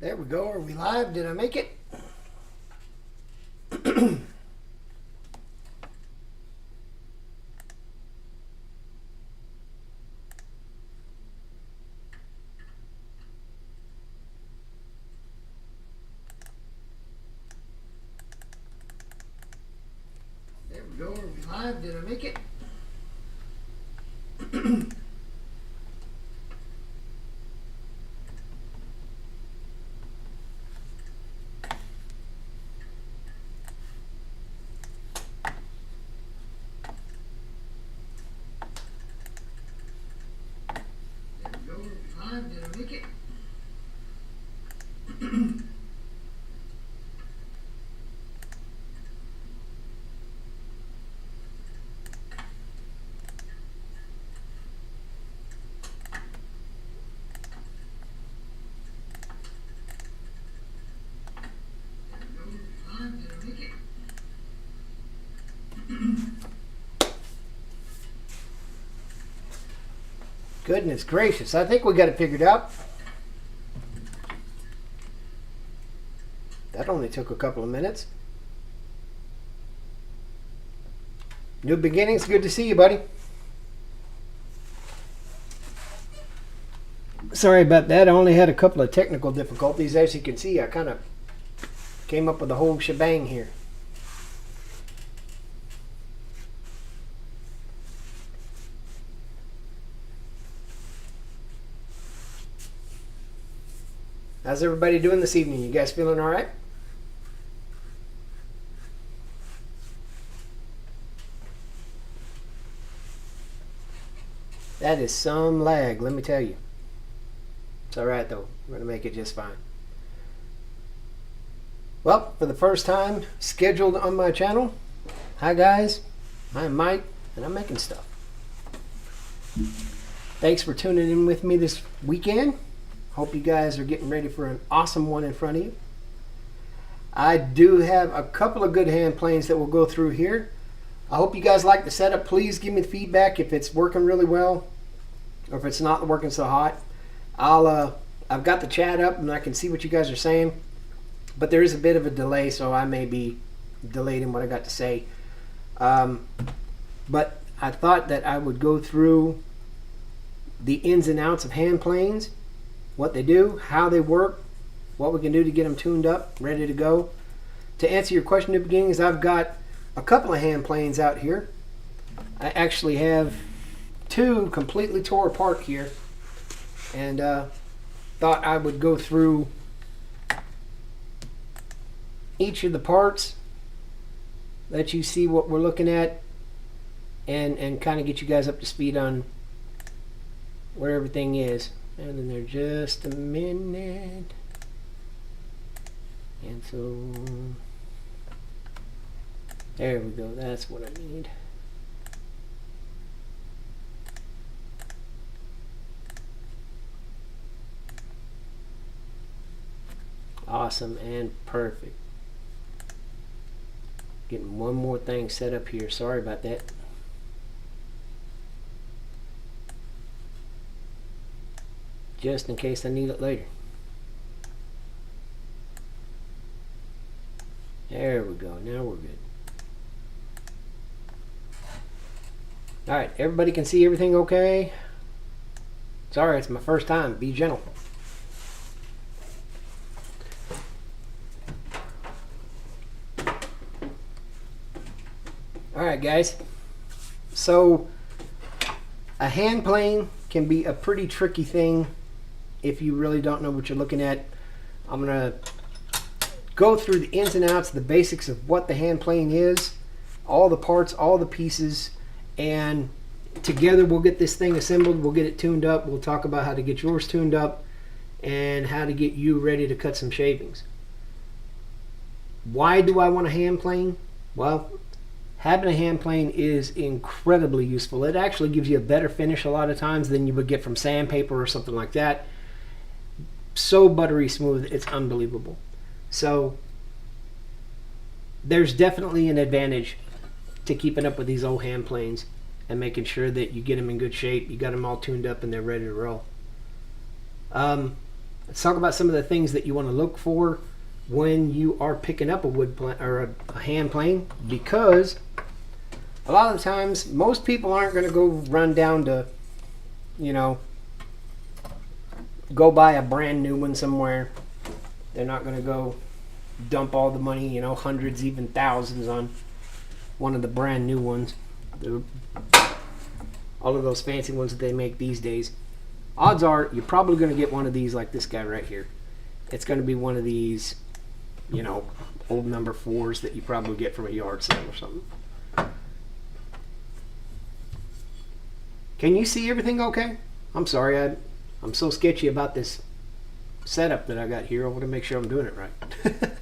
There we go. Are we live? Did I make it? There we go. Are we live? Did I make it? Did I make it? Goodness gracious, I think we got it figured out. That only took a couple of minutes. New beginnings, good to see you, buddy. Sorry about that, I only had a couple of technical difficulties. As you can see, I kind of came up with the whole shebang here. How's everybody doing this evening? You guys feeling all right? That is some lag, let me tell you. It's all right though. We're going to make it just fine. Well, for the first time scheduled on my channel, hi guys, I'm Mike and I'm making stuff. Thanks for tuning in with me this weekend. Hope you guys are getting ready for an awesome one in front of you. I do have a couple of good hand planes that we'll go through here. I hope you guys like the setup. Please give me the feedback if it's working really well or if it's not working so hot. I've got the chat up and I can see what you guys are saying, but there is a bit of a delay, so I may be delayed in what I got to say. But I thought that I would go through the ins and outs of hand planes, what they do, how they work, what we can do to get them tuned up, ready to go. To answer your question at the beginning, is I've got a couple of hand planes out here. I actually have two completely tore apart here, and thought I would go through each of the parts, let you see what we're looking at, and kind of get you guys up to speed on where everything is. And in there just a minute. And so there we go. That's what I need. Awesome and perfect. Getting one more thing set up here. Sorry about that. Just in case I need it later. There we go. Now we're good. Alright, everybody can see everything okay? Sorry, it's my first time. Be gentle. Alright guys, so a hand plane can be a pretty tricky thing if you really don't know what you're looking at. I'm going to go through the ins and outs, the basics of what the hand plane is, all the parts, all the pieces, and together we'll get this thing assembled, we'll get it tuned up, we'll talk about how to get yours tuned up and how to get you ready to cut some shavings. Why do I want a hand plane? Well, having a hand plane is incredibly useful. It actually gives you a better finish a lot of times than you would get from sandpaper or something like that. So buttery smooth, it's unbelievable. So there's definitely an advantage to keeping up with these old hand planes and making sure that you get them in good shape, you got them all tuned up and they're ready to roll. Let's talk about some of the things that you want to look for when you are picking up a wood plane or a hand plane, because a lot of the times most people aren't going to go run down to, you know, go buy a brand new one somewhere. They're not going to go dump all the money, you know, hundreds, even thousands on one of the brand new ones. All of those fancy ones that they make these days. Odds are you're probably going to get one of these like this guy right here. It's going to be one of these, you know, old number 4s that you probably get from a yard sale or something. Can you see everything okay? I'm sorry, I'm so sketchy about this setup that I got here. I want to make sure I'm doing it right.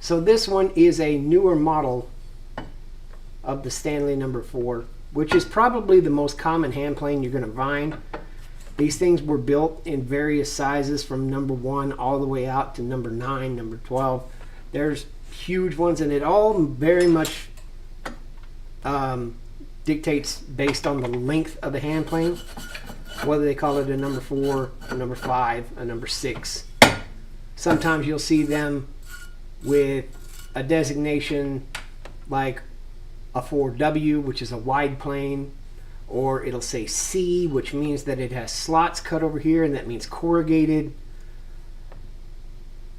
So this one is a newer model of the Stanley number 4, which is probably the most common hand plane you're going to find. These things were built in various sizes from number 1 all the way out to number 9, number 12. There's huge ones, and it all very much dictates based on the length of the hand plane, whether they call it a number 4, a number 5, a number 6. Sometimes you'll see them with a designation like a 4W, which is a wide plane, or it'll say C, which means that it has slots cut over here, and that means corrugated.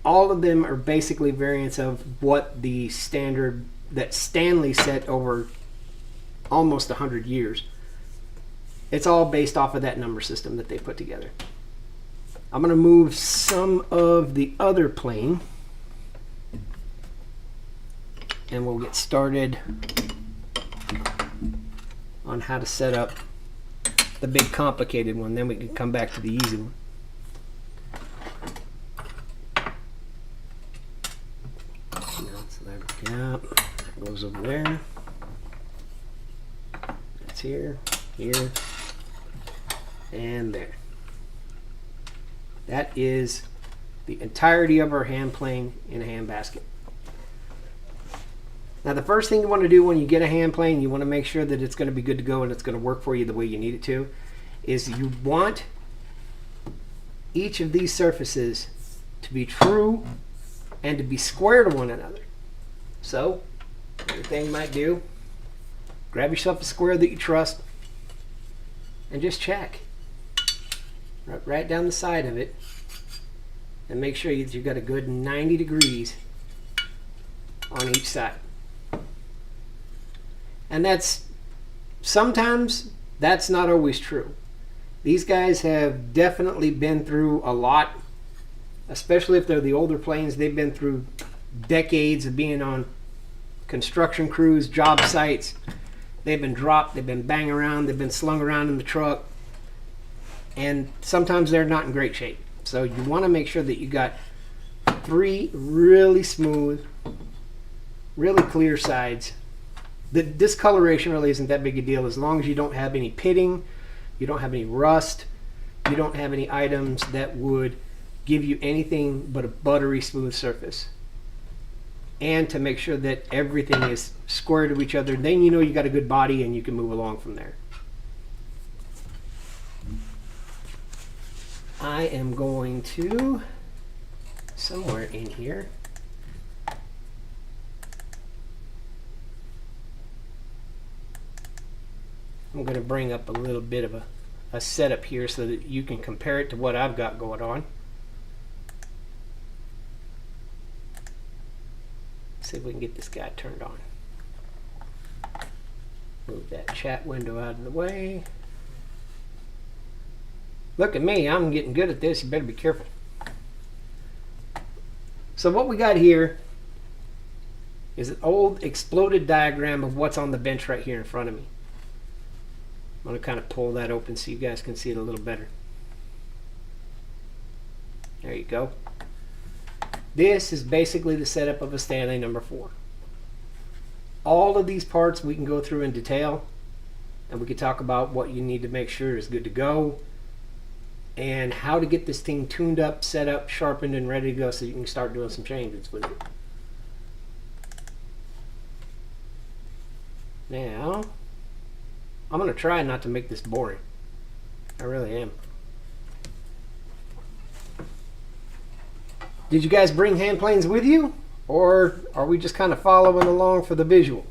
All of them are basically variants of what the standard that Stanley set over almost 100 years. It's all based off of that number system that they put together. I'm going to move some of the other plane, and we'll get started on how to set up the big complicated one. Then we can come back to the easy one. So there we go. That goes over there. That's here, here, and there. That is the entirety of our hand plane in a hand basket. Now, the first thing you want to do when you get a hand plane, you want to make sure that it's going to be good to go and it's going to work for you the way you need it to, is you want each of these surfaces to be true and to be square to one another. So, the thing you might do, grab yourself a square that you trust and just check right down the side of it, and make sure that you've got a good 90 degrees on each side. And sometimes that's not always true. These guys have definitely been through a lot, especially if they're the older planes. They've been through decades of being on construction crews, job sites. They've been dropped, they've been banged around, they've been slung around in the truck, and sometimes they're not in great shape. So you want to make sure that you got 3 really smooth, really clear sides. The discoloration really isn't that big a deal as long as you don't have any pitting, you don't have any rust, you don't have any items that would give you anything but a buttery smooth surface. And to make sure that everything is square to each other, then you know you got a good body and you can move along from there. I am going to, somewhere in here, I'm going to bring up a little bit of a setup here so that you can compare it to what I've got going on. See if we can get this guy turned on. Move that chat window out of the way. Look at me, I'm getting good at this. You better be careful. So what we got here is an old exploded diagram of what's on the bench right here in front of me. I'm going to kind of pull that open so you guys can see it a little better. There you go. This is basically the setup of a Stanley number 4. All of these parts we can go through in detail, and we can talk about what you need to make sure is good to go, and how to get this thing tuned up, set up, sharpened, and ready to go so you can start doing some changes with it. Now, I'm going to try not to make this boring. I really am. Did you guys bring hand planes with you? Or are we just kind of following along for the visual?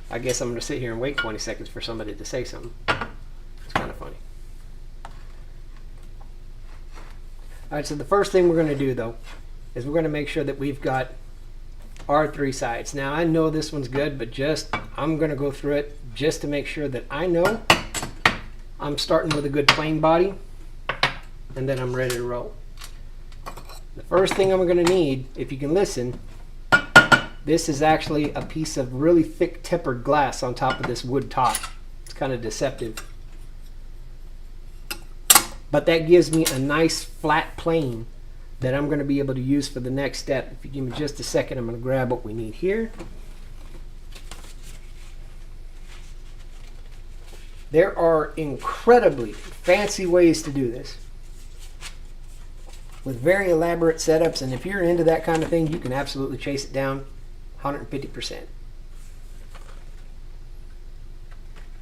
I guess I'm going to sit here and wait 20 seconds for somebody to say something. It's kind of funny. Alright, so the first thing we're going to do though is we're going to make sure that we've got our 3 sides. Now I know this one's good, but I'm going to go through it just to make sure that I know I'm starting with a good plane body and then I'm ready to roll. The first thing I'm going to need, if you can listen, this is actually a piece of really thick tempered glass on top of this wood top. It's kind of deceptive. But that gives me a nice flat plane that I'm going to be able to use for the next step. If you give me just a second, I'm going to grab what we need here. There are incredibly fancy ways to do this with very elaborate setups, and if you're into that kind of thing, you can absolutely chase it down 150%.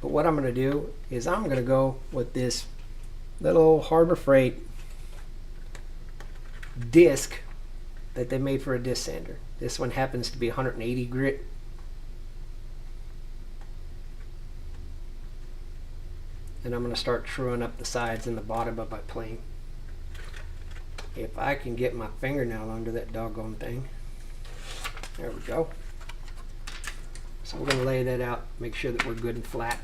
But what I'm going to do is I'm going to go with this little Harbor Freight disc that they made for a disc sander. This one happens to be 180 grit. And I'm going to start truing up the sides and the bottom of my plane. If I can get my fingernail under that doggone thing. There we go. So we're going to lay that out, make sure that we're good and flat.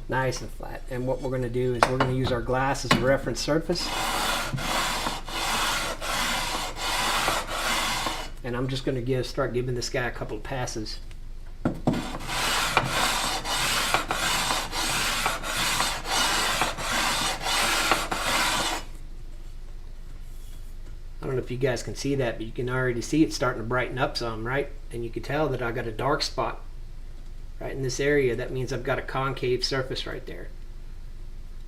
Nice and flat. And what we're going to do is we're going to use our glass as a reference surface. And I'm just going to start giving this guy a couple of passes. I don't know if you guys can see that, but you can already see it starting to brighten up some, right? And you can tell that I got a dark spot right in this area. That means I've got a concave surface right there.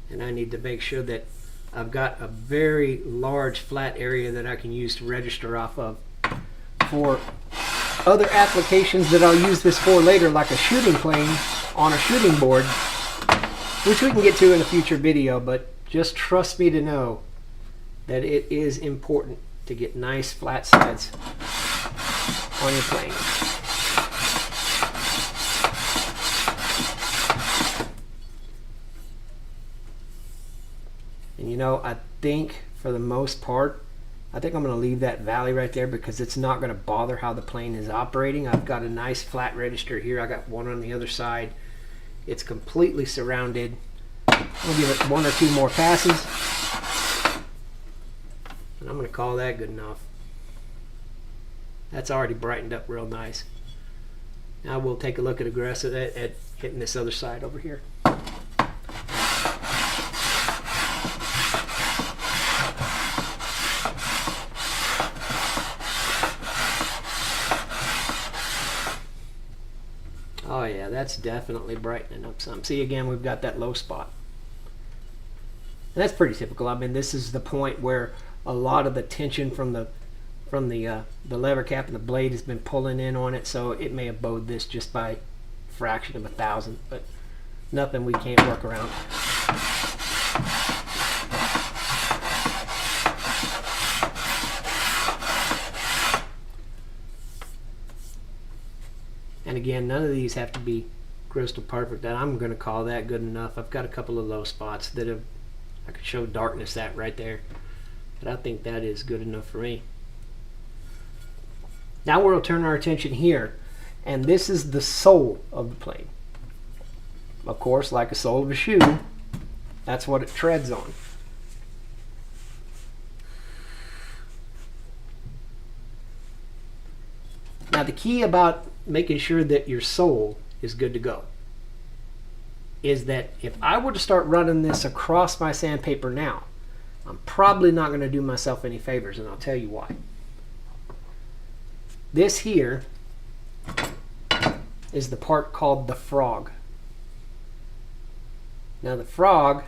And I need to make sure that I've got a very large flat area that I can use to register off of for other applications that I'll use this for later, like a shooting plane on a shooting board, which we can get to in a future video. But just trust me to know that it is important to get nice flat sides on your plane. And you know, I think for the most part, I think I'm going to leave that valley right there because it's not going to bother how the plane is operating. I've got a nice flat register here. I got one on the other side. It's completely surrounded. I'll give it 1 or 2 more passes. And I'm going to call that good enough. That's already brightened up real nice. Now we'll take a look at hitting this other side over here. Oh yeah, that's definitely brightening up some. See, again, we've got that low spot. And that's pretty typical. I mean, this is the point where a lot of the tension from the lever cap and the blade has been pulling in on it, so it may have bowed this just by a fraction of a thousandth, but nothing we can't work around. And again, none of these have to be crystal perfect. And I'm going to call that good enough. I've got a couple of low spots that I could show darkness at right there. But I think that is good enough for me. Now we'll turn our attention here. And this is the sole of the plane. Of course, like a sole of a shoe, that's what it treads on. Now the key about making sure that your sole is good to go is that if I were to start running this across my sandpaper now, I'm probably not going to do myself any favors, and I'll tell you why. This here is the part called the frog. Now the frog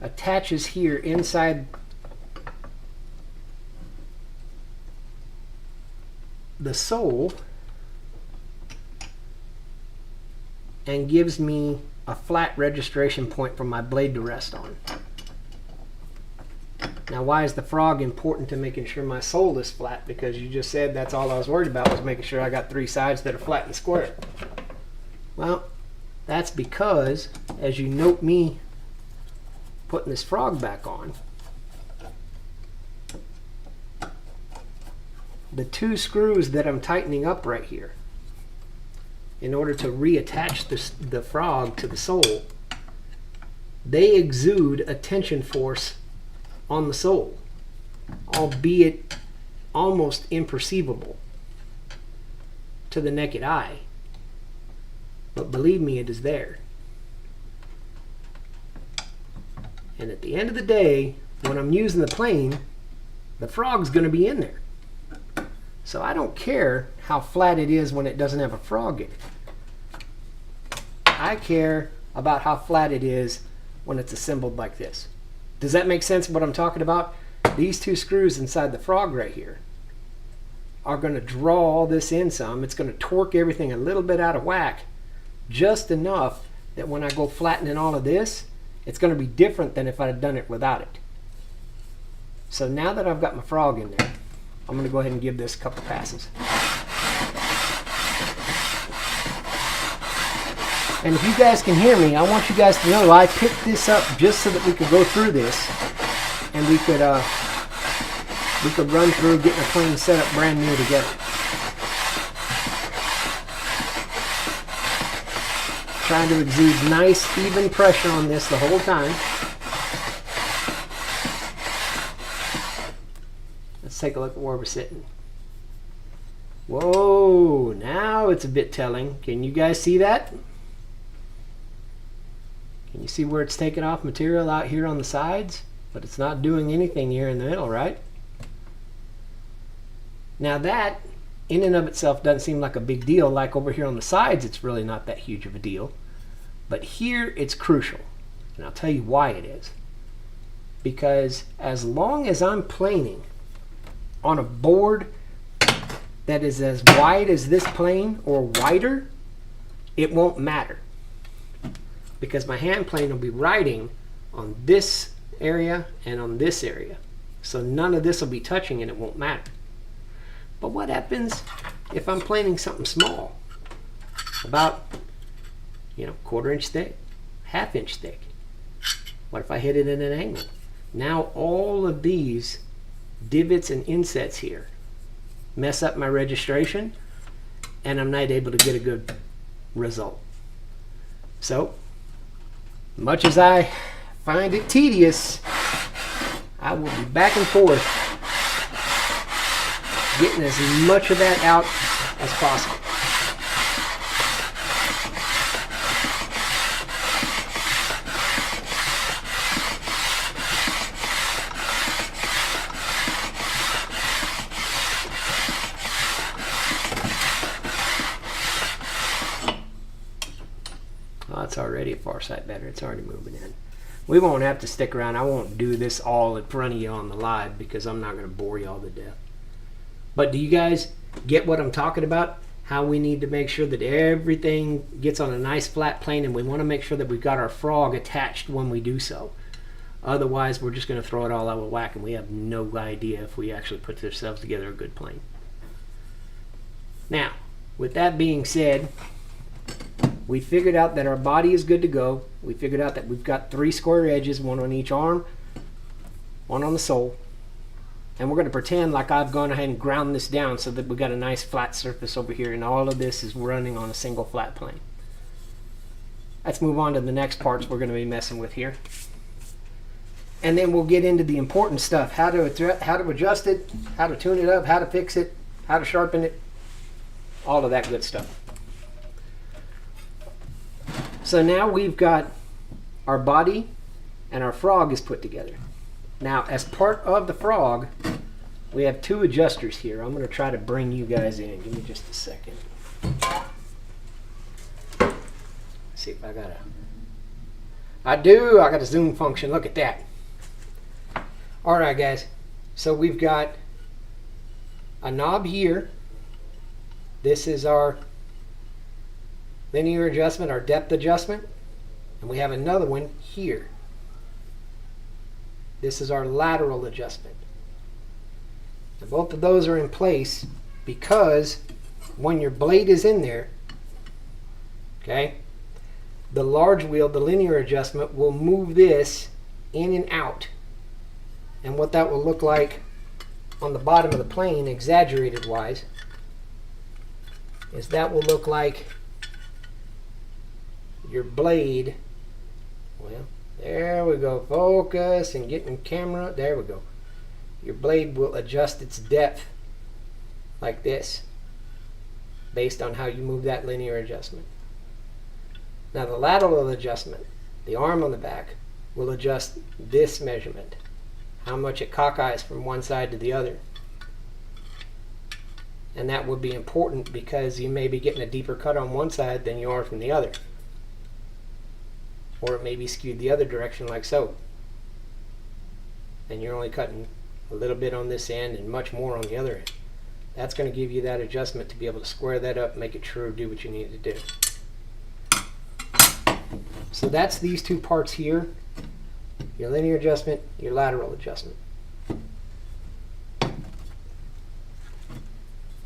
attaches here inside the sole and gives me a flat registration point for my blade to rest on. Now, why is the frog important to making sure my sole is flat? Because you just said that's all I was worried about, was making sure I got 3 sides that are flat and square. Well, that's because, as you note me putting this frog back on, the 2 screws that I'm tightening up right here, in order to reattach the frog to the sole, they exude a tension force on the sole, albeit almost imperceivable to the naked eye. But believe me, it is there. And at the end of the day, when I'm using the plane, the frog's going to be in there. So I don't care how flat it is when it doesn't have a frog in it. I care about how flat it is when it's assembled like this. Does that make sense what I'm talking about? These 2 screws inside the frog right here are going to draw all this in some. It's going to torque everything a little bit out of whack, just enough that when I go flattening all of this, it's going to be different than if I had done it without it. So now that I've got my frog in there, I'm going to go ahead and give this a couple passes. And if you guys can hear me, I want you guys to know I picked this up just so that we could go through this and we could run through getting a plane set up brand new together. Trying to exude nice, even pressure on this the whole time. Let's take a look at where we're sitting. Whoa, now it's a bit telling. Can you guys see that? Can you see where it's taking off material out here on the sides? But it's not doing anything here in the middle, right? Now that, in and of itself, doesn't seem like a big deal. Like over here on the sides, it's really not that huge of a deal. But here, it's crucial. And I'll tell you why it is. Because as long as I'm planing on a board that is as wide as this plane or wider, it won't matter. Because my hand plane will be riding on this area and on this area. So none of this will be touching and it won't matter. But what happens if I'm planing something small? About, 1/4 inch thick, 1/2 inch thick. What if I hit it at an angle? Now all of these divots and insets here mess up my registration and I'm not able to get a good result. So, much as I find it tedious, I will be back and forth getting as much of that out as possible. Oh, it's already a far sight better. It's already moving in. We won't have to stick around. I won't do this all in front of you on the live because I'm not going to bore you all to death. But do you guys get what I'm talking about? How we need to make sure that everything gets on a nice flat plane, and we want to make sure that we've got our frog attached when we do so. Otherwise, we're just going to throw it all out of whack, and we have no idea if we actually put ourselves together a good plane. Now, with that being said, we figured out that our body is good to go. We figured out that we've got 3 square edges, 1 on each arm, 1 on the sole. And we're going to pretend like I've gone ahead and ground this down so that we've got a nice flat surface over here, and all of this is running on a single flat plane. Let's move on to the next parts we're going to be messing with here. And then we'll get into the important stuff, how to adjust it, how to tune it up, how to fix it, how to sharpen it, all of that good stuff. So now we've got our body and our frog is put together. Now, as part of the frog, we have 2 adjusters here. I'm going to try to bring you guys in. Give me just a second. see if I got I got a zoom function. Look at that. All right, guys. So we've got a knob here. This is our linear adjustment, our depth adjustment. And we have another one here. This is our lateral adjustment. And both of those are in place because when your blade is in there, okay, the large wheel, the linear adjustment, will move this in and out. And what that will look like on the bottom of the plane, exaggerated wise, is that will look like your blade. Well, there we go. Focus and getting camera. There we go. Your blade will adjust its depth like this based on how you move that linear adjustment. Now the lateral adjustment, the arm on the back, will adjust this measurement, how much it cockeyes from one side to the other. And that would be important because you may be getting a deeper cut on one side than you are from the other. Or it may be skewed the other direction like so. And you're only cutting a little bit on this end and much more on the other end. That's going to give you that adjustment to be able to square that up, make it true, do what you need to do. So that's these two parts here, your linear adjustment, your lateral adjustment.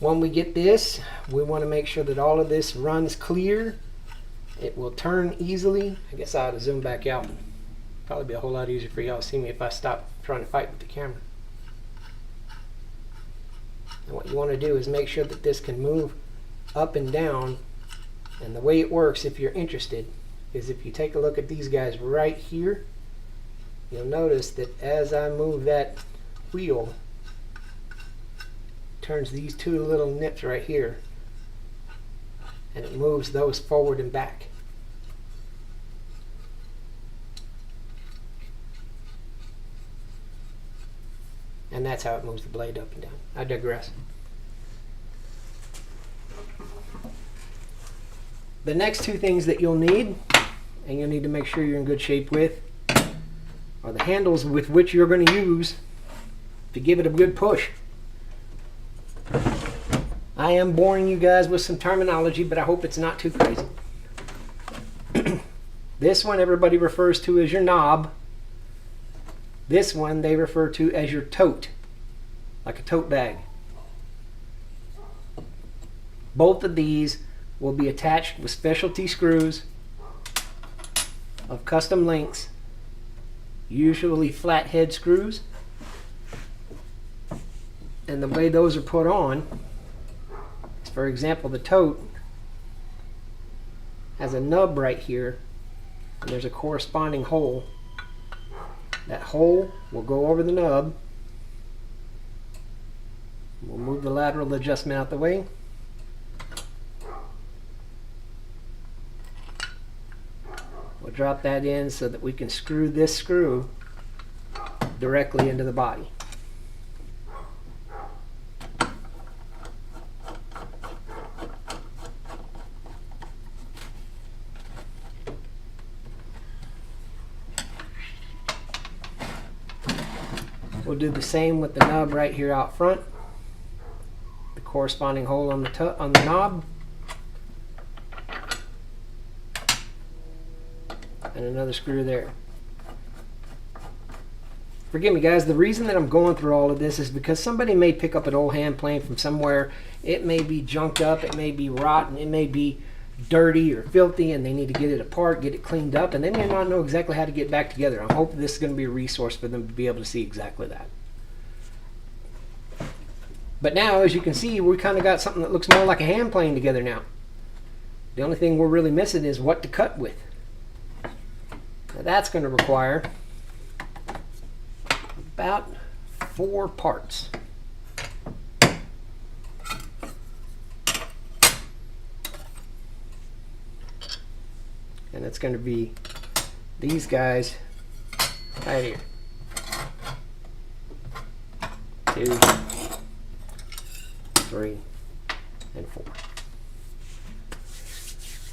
When we get this, we want to make sure that all of this runs clear. It will turn easily. I guess I ought to zoom back out. Probably be a whole lot easier for y'all to see me if I stop trying to fight with the camera. And what you want to do is make sure that this can move up and down. And the way it works, if you're interested, is if you take a look at these guys right here, you'll notice that as I move that wheel, it turns these two little nips right here, and it moves those forward and back. And that's how it moves the blade up and down. I digress. The next two things that you'll need, and you'll need to make sure you're in good shape with, are the handles with which you're going to use to give it a good push. I am boring you guys with some terminology, but I hope it's not too crazy. This one everybody refers to as your knob. This one they refer to as your tote, like a tote bag. Both of these will be attached with specialty screws of custom lengths, usually flathead screws. And the way those are put on is, for example, the tote has a nub right here, and there's a corresponding hole. That hole will go over the nub. We'll move the lateral adjustment out the way. We'll drop that in so that we can screw this screw directly into the body. We'll do the same with the nub right here out front. The corresponding hole on the knob. And another screw there. Forgive me guys, the reason that I'm going through all of this is because somebody may pick up an old hand plane from somewhere. It may be junked up, it may be rotten, it may be dirty or filthy, and they need to get it apart, get it cleaned up, and they may not know exactly how to get back together. I'm hoping this is going to be a resource for them to be able to see exactly that. But now, as you can see, we kind of got something that looks more like a hand plane together now. The only thing we're really missing is what to cut with. Now that's going to require about 4 parts. And it's going to be these guys right here. 2, 3, and 4.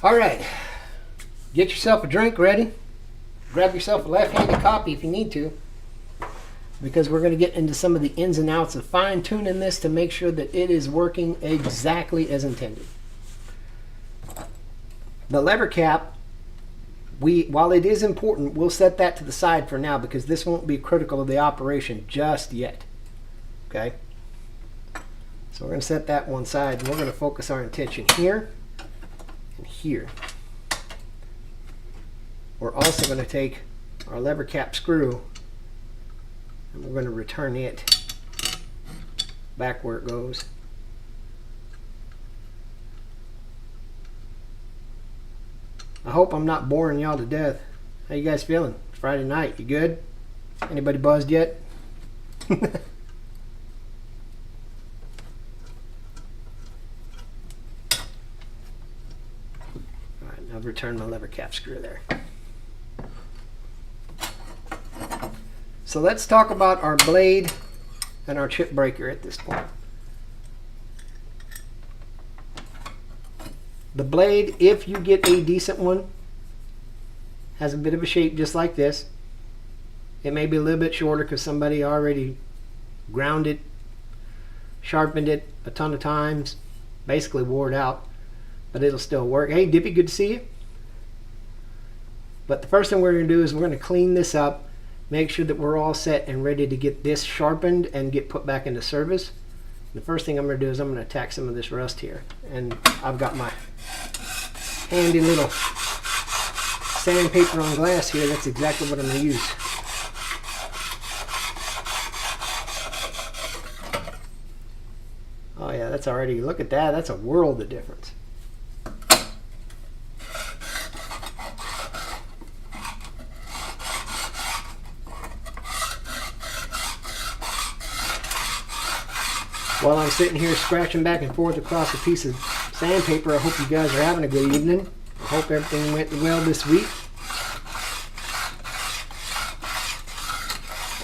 All right. get yourself a drink ready. Grab yourself a left-handed copy if you need to, because we're going to get into some of the ins and outs of fine-tuning this to make sure that it is working exactly as intended. The lever cap, while it is important, we'll set that to the side for now because this won't be critical of the operation just yet. Okay? So we're going to set that one side, and we're going to focus our attention here and here. We're also going to take our lever cap screw and we're going to return it back where it goes. I hope I'm not boring y'all to death. How you guys feeling? It's Friday night. You good? Anybody buzzed yet? I've returned my lever cap screw there. So let's talk about our blade and our chip breaker at this point. The blade, if you get a decent one, has a bit of a shape just like this. It may be a little bit shorter because somebody already ground it, sharpened it a ton of times, basically wore it out. But it'll still work. Hey Dippy, good to see you. But the first thing we're going to do is we're going to clean this up, make sure that we're all set and ready to get this sharpened and get put back into service. The first thing I'm going to do is I'm going to attack some of this rust here. And I've got my handy little sandpaper on glass here. That's exactly what I'm going to use. Oh yeah, that's already, look at that, that's a world of difference. While I'm sitting here scratching back and forth across a piece of sandpaper, I hope you guys are having a good evening. I hope everything went well this week.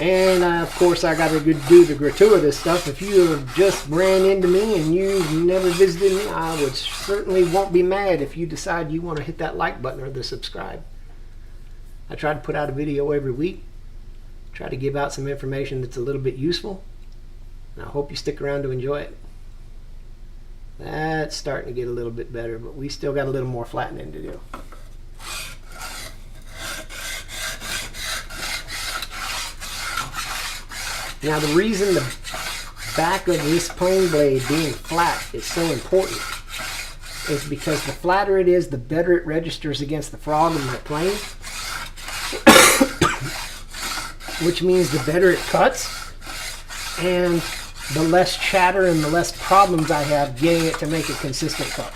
And of course I got to do the gratuitous stuff. If you have just ran into me and you've never visited me, I would certainly won't be mad if you decide you want to hit that like button or the subscribe. I try to put out a video every week. Try to give out some information that's a little bit useful. And I hope you stick around to enjoy it. That's starting to get a little bit better, but we still got a little more flattening to do. Now the reason the back of this plane blade being flat is so important is because the flatter it is, the better it registers against the frog in my plane. Which means the better it cuts and the less chatter and the less problems I have getting it to make a consistent cut.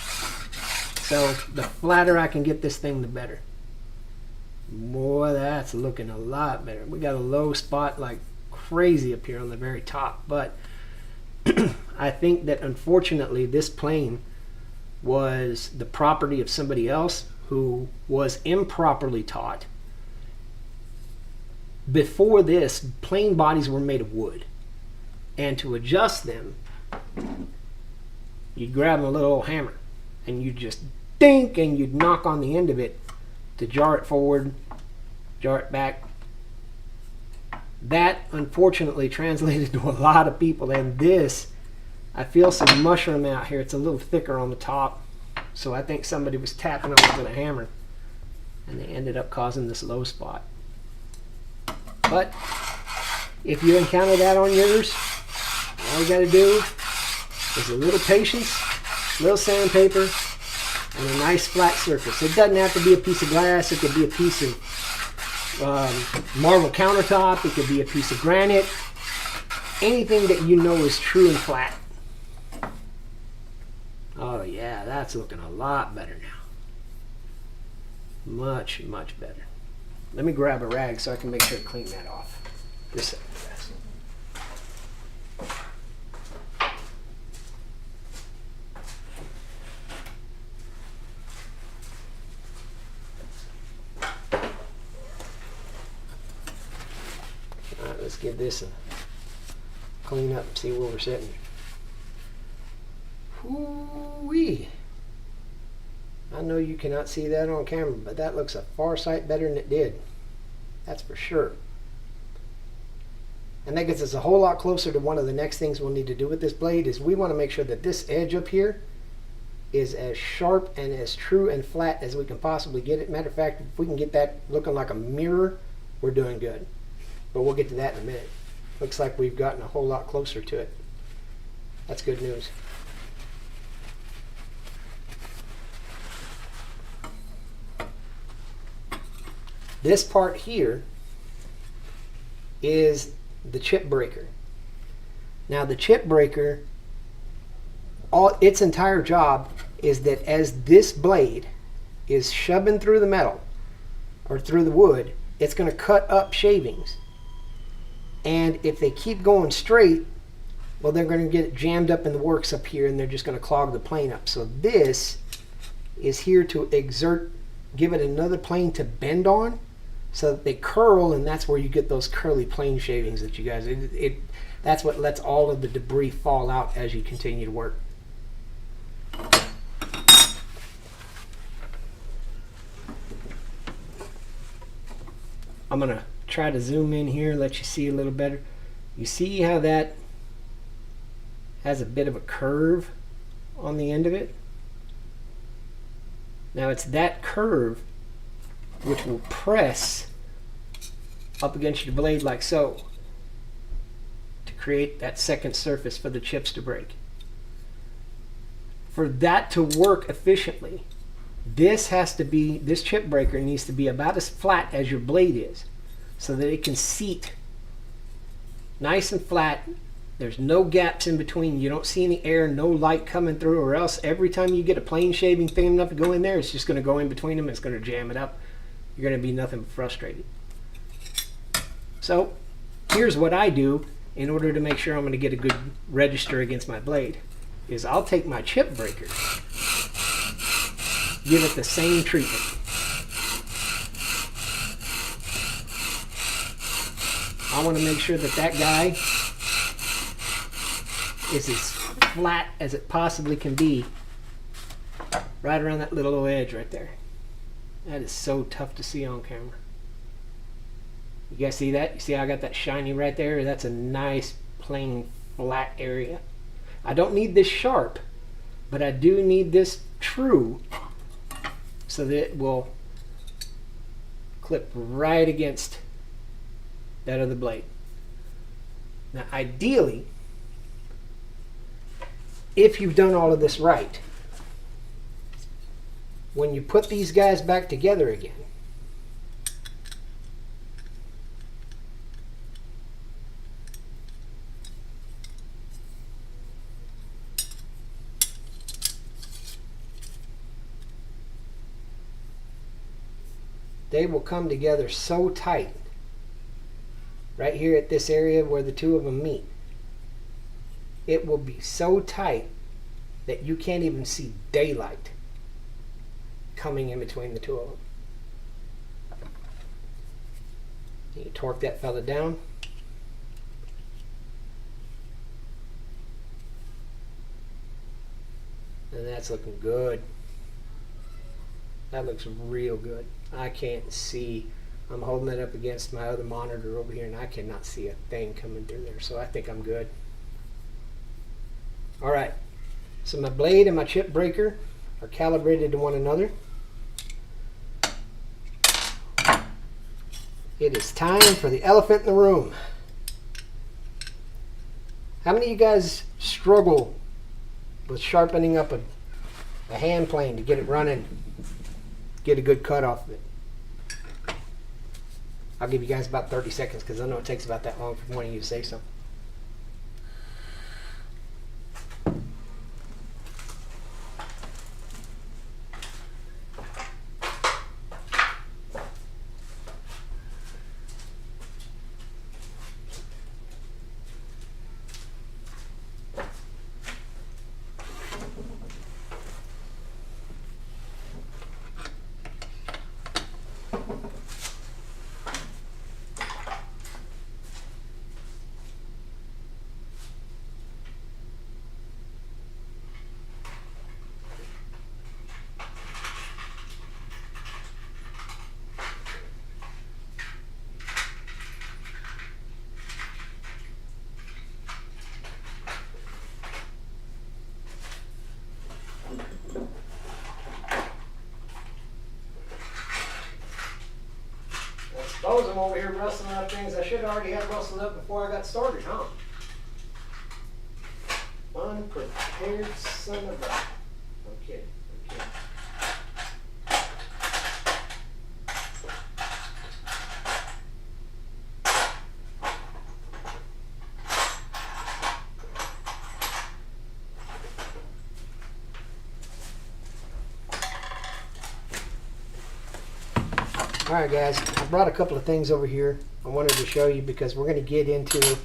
So the flatter I can get this thing, the better. Boy, that's looking a lot better. We got a low spot like crazy up here on the very top, but I think that unfortunately this plane was the property of somebody else who was improperly taught. Before this, plane bodies were made of wood. And to adjust them, you'd grab a little old hammer and you'd just dink and you'd knock on the end of it to jar it forward, jar it back. That unfortunately translated to a lot of people, and this, I feel some mushroom out here. It's a little thicker on the top, so I think somebody was tapping on it with a hammer and they ended up causing this low spot. But if you encounter that on yours, all you got to do is a little patience, a little sandpaper, and a nice flat surface. It doesn't have to be a piece of glass. It could be a piece of marble countertop. It could be a piece of granite. Anything that you know is true and flat. Oh yeah, that's looking a lot better now. Much, much better. Let me grab a rag so I can make sure to clean that off. This second, guys. Alright, let's give this a clean up and see where we're sitting. Whoo-wee. I know you cannot see that on camera, but that looks a far sight better than it did. That's for sure. And that gets us a whole lot closer to one of the next things we'll need to do with this blade is we want to make sure that this edge up here is as sharp and as true and flat as we can possibly get it. Matter of fact, if we can get that looking like a mirror, we're doing good. But we'll get to that in a minute. Looks like we've gotten a whole lot closer to it. That's good news. This part here is the chip breaker. Now the chip breaker, its entire job is that as this blade is shoving through the metal or through the wood, it's going to cut up shavings. And if they keep going straight, well, they're going to get jammed up in the works up here and they're just going to clog the plane up. So this is here to give it another plane to bend on so that they curl, and that's where you get those curly plane shavings that you guys, that's what lets all of the debris fall out as you continue to work. I'm going to try to zoom in here, let you see a little better. You see how that has a bit of a curve on the end of it? Now it's that curve which will press up against your blade like so to create that second surface for the chips to break. For that to work efficiently, this chip breaker needs to be about as flat as your blade is so that it can seat nice and flat. There's no gaps in between. You don't see any air, no light coming through, or else every time you get a plane shaving thin enough to go in there, it's just going to go in between them. It's going to jam it up. You're going to be nothing but frustrated. So here's what I do in order to make sure I'm going to get a good register against my blade is I'll take my chip breaker, give it the same treatment. I want to make sure that that guy is as flat as it possibly can be right around that little edge right there. That is so tough to see on camera. You guys see that? You see how I got that shiny right there? That's a nice plain flat area. I don't need this sharp, but I do need this true so that it will clip right against that other blade. Now ideally, if you've done all of this right, when you put these guys back together again, they will come together so tight right here at this area where the two of them meet. It will be so tight that you can't even see daylight coming in between the two of them. You torque that fella down. And that's looking good. That looks real good. I can't see. I'm holding it up against my other monitor over here and I cannot see a thing coming through there. So I think I'm good. Alright. So my blade and my chip breaker are calibrated to one another. It is time for the elephant in the room. How many of you guys struggle with sharpening up a hand plane to get it running, get a good cut off of it? I'll give you guys about 30 seconds because I know it takes about that long for one of you to say something. Suppose I'm over here rustling up things I should already have rustled up before I got started, huh? Unprepared son of a... I'm kidding. Alright guys, I brought a couple of things over here I wanted to show you because we're going to get into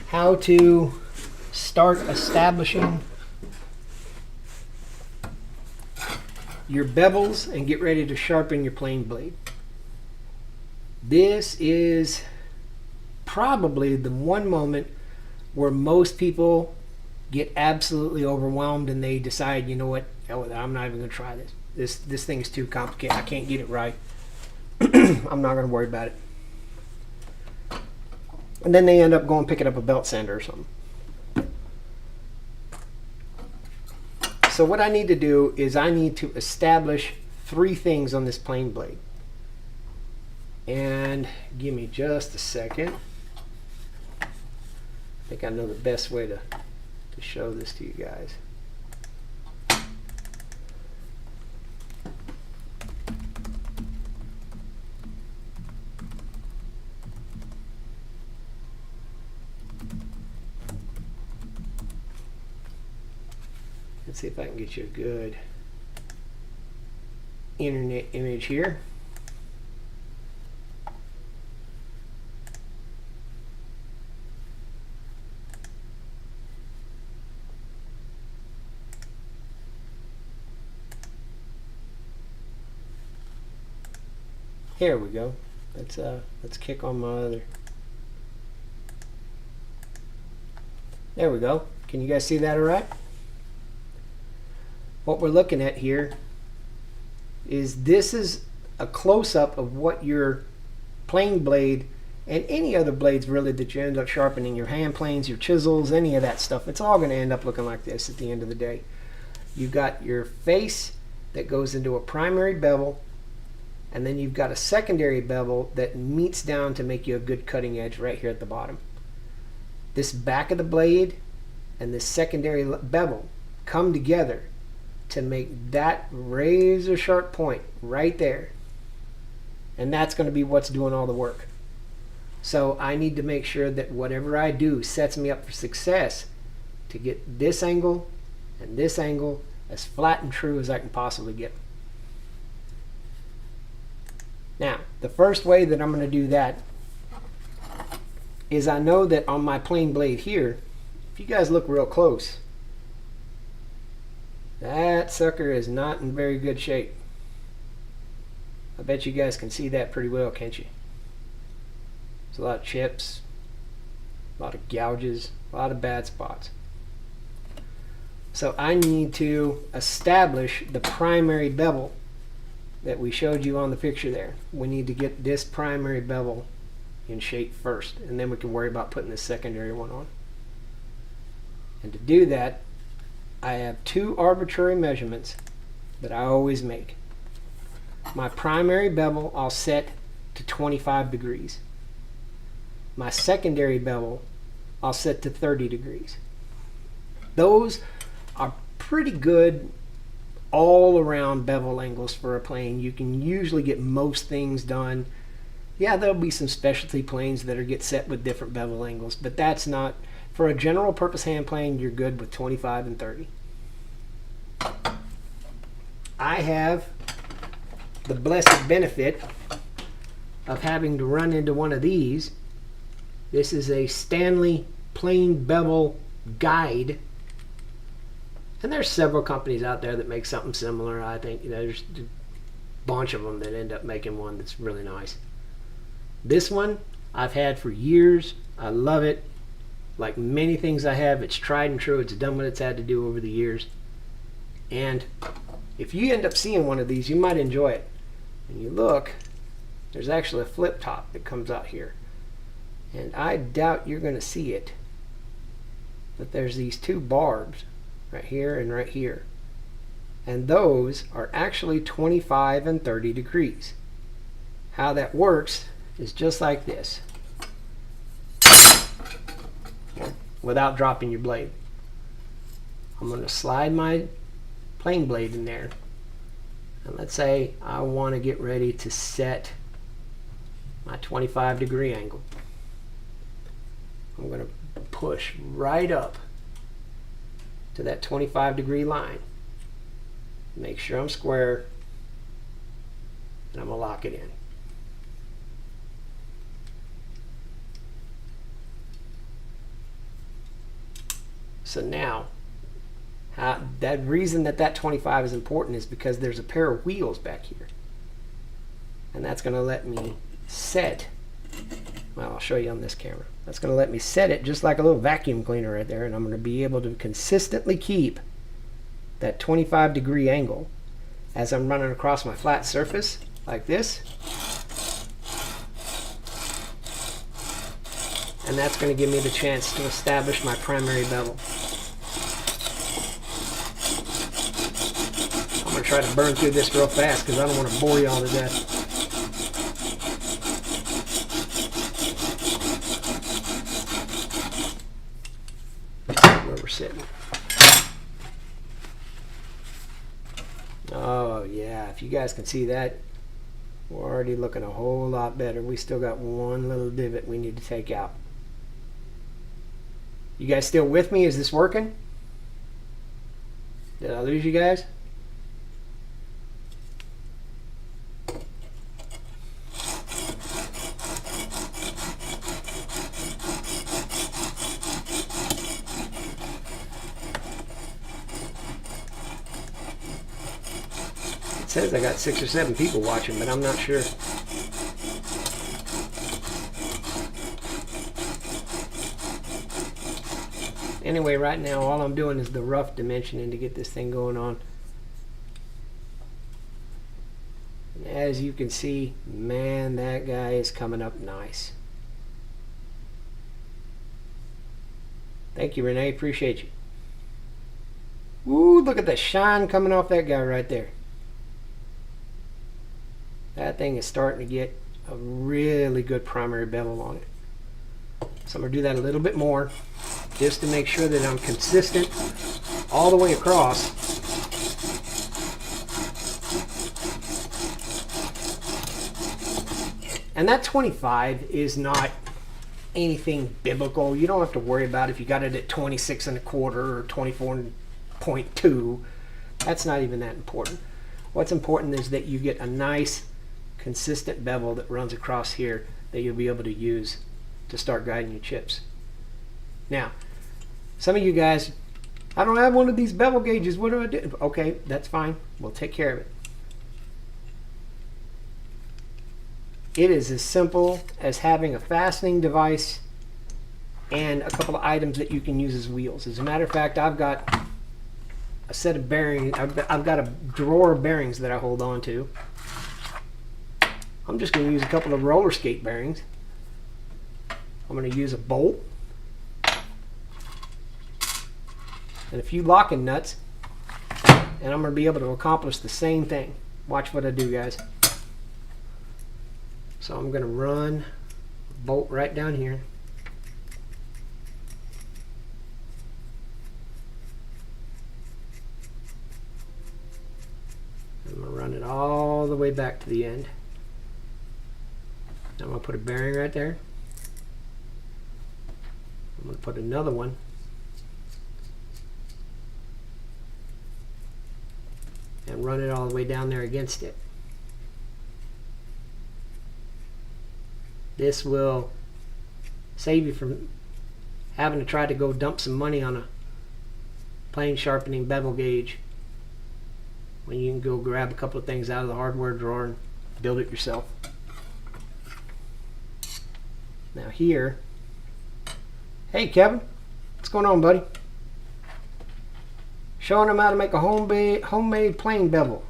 how to start establishing your bevels and get ready to sharpen your plane blade. This is probably the one moment where most people get absolutely overwhelmed and they decide, you know what, I'm not even going to try this. This thing is too complicated. I can't get it right. I'm not going to worry about it. And then they end up going picking up a belt sander or something. So what I need to do is I need to establish 3 things on this plane blade. And give me just a second. I think I know the best way to show this to you guys. Let's see if I can get you a good internet image here. Here we go. Let's kick on my other. There we go. Can you guys see that all right? What we're looking at here is this is a close-up of what your plane blade and any other blades really that you end up sharpening, your hand planes, your chisels, any of that stuff, it's all going to end up looking like this at the end of the day. You've got your face that goes into a primary bevel, and then you've got a secondary bevel that meets down to make you a good cutting edge right here at the bottom. This back of the blade and this secondary bevel come together to make that razor sharp point right there. And that's going to be what's doing all the work. So I need to make sure that whatever I do sets me up for success to get this angle and this angle as flat and true as I can possibly get. Now, the first way that I'm going to do that is I know that on my plane blade here, if you guys look real close, that sucker is not in very good shape. I bet you guys can see that pretty well, can't you? There's a lot of chips, a lot of gouges, a lot of bad spots. So I need to establish the primary bevel that we showed you on the picture there. We need to get this primary bevel in shape first, and then we can worry about putting the secondary one on. And to do that, I have 2 arbitrary measurements that I always make. My primary bevel I'll set to 25 degrees. My secondary bevel I'll set to 30 degrees. Those are pretty good all around bevel angles for a plane. You can usually get most things done. Yeah, there'll be some specialty planes that get set with different bevel angles, but that's not, for a general purpose hand plane, you're good with 25 and 30. I have the blessed benefit of having to run into one of these. This is a Stanley plane bevel guide. And there's several companies out there that make something similar. I think there's a bunch of them that end up making one that's really nice. This one I've had for years. I love it. Like many things I have, it's tried and true. It's done what it's had to do over the years. And if you end up seeing one of these, you might enjoy it. And you look, there's actually a flip top that comes out here. And I doubt you're going to see it. But there's these 2 barbs right here and right here. And those are actually 25 and 30 degrees. how that works is just like this, without dropping your blade. I'm going to slide my plane blade in there, and let's say I want to get ready to set my 25-degree angle. I'm going to push right up to that 25-degree line. Make sure I'm square, and I'm going to lock it in. So now, that reason that 25 is important is because there's a pair of wheels back here. And that's going to let me set, well, I'll show you on this camera. That's going to let me set it just like a little vacuum cleaner right there, and I'm going to be able to consistently keep that 25-degree angle as I'm running across my flat surface like this. And that's going to give me the chance to establish my primary bevel. I'm going to try to burn through this real fast because I don't want to bore you all to death. Where we're sitting. Oh yeah, if you guys can see that, we're already looking a whole lot better. We still got one little divot we need to take out. You guys still with me? Is this working? Did I lose you guys? It says I got 6 or 7 people watching, but I'm not sure. Anyway, right now all I'm doing is the rough dimensioning to get this thing going on. And as you can see, man, that guy is coming up nice. Thank you, Renee. Appreciate you. Ooh, look at the shine coming off that guy right there. That thing is starting to get a really good primary bevel on it. So I'm going to do that a little bit more just to make sure that I'm consistent all the way across. And that 25 is not anything biblical. You don't have to worry about if you got it at 26 1/4 or 24.2. That's not even that important. What's important is that you get a nice consistent bevel that runs across here that you'll be able to use to start guiding your chips. Now, some of you guys, I don't have one of these bevel gauges. What do I do? Okay, that's fine. We'll take care of it. It is as simple as having a fastening device and a couple of items that you can use as wheels. As a matter of fact, I've got a set of bearings. I've got a drawer of bearings that I hold on to. I'm just going to use a couple of roller skate bearings. I'm going to use a bolt and a few locking nuts, and I'm going to be able to accomplish the same thing. Watch what I do, guys. So I'm going to run a bolt right down here. I'm going to run it all the way back to the end. I'm going to put a bearing right there. I'm going to put another one. And run it all the way down there against it. This will save you from having to try to go dump some money on a plane sharpening bevel gauge when you can go grab a couple of things out of the hardware drawer and build it yourself. Now here, hey Kevin, what's going on, buddy? Showing them how to make a homemade plane bevel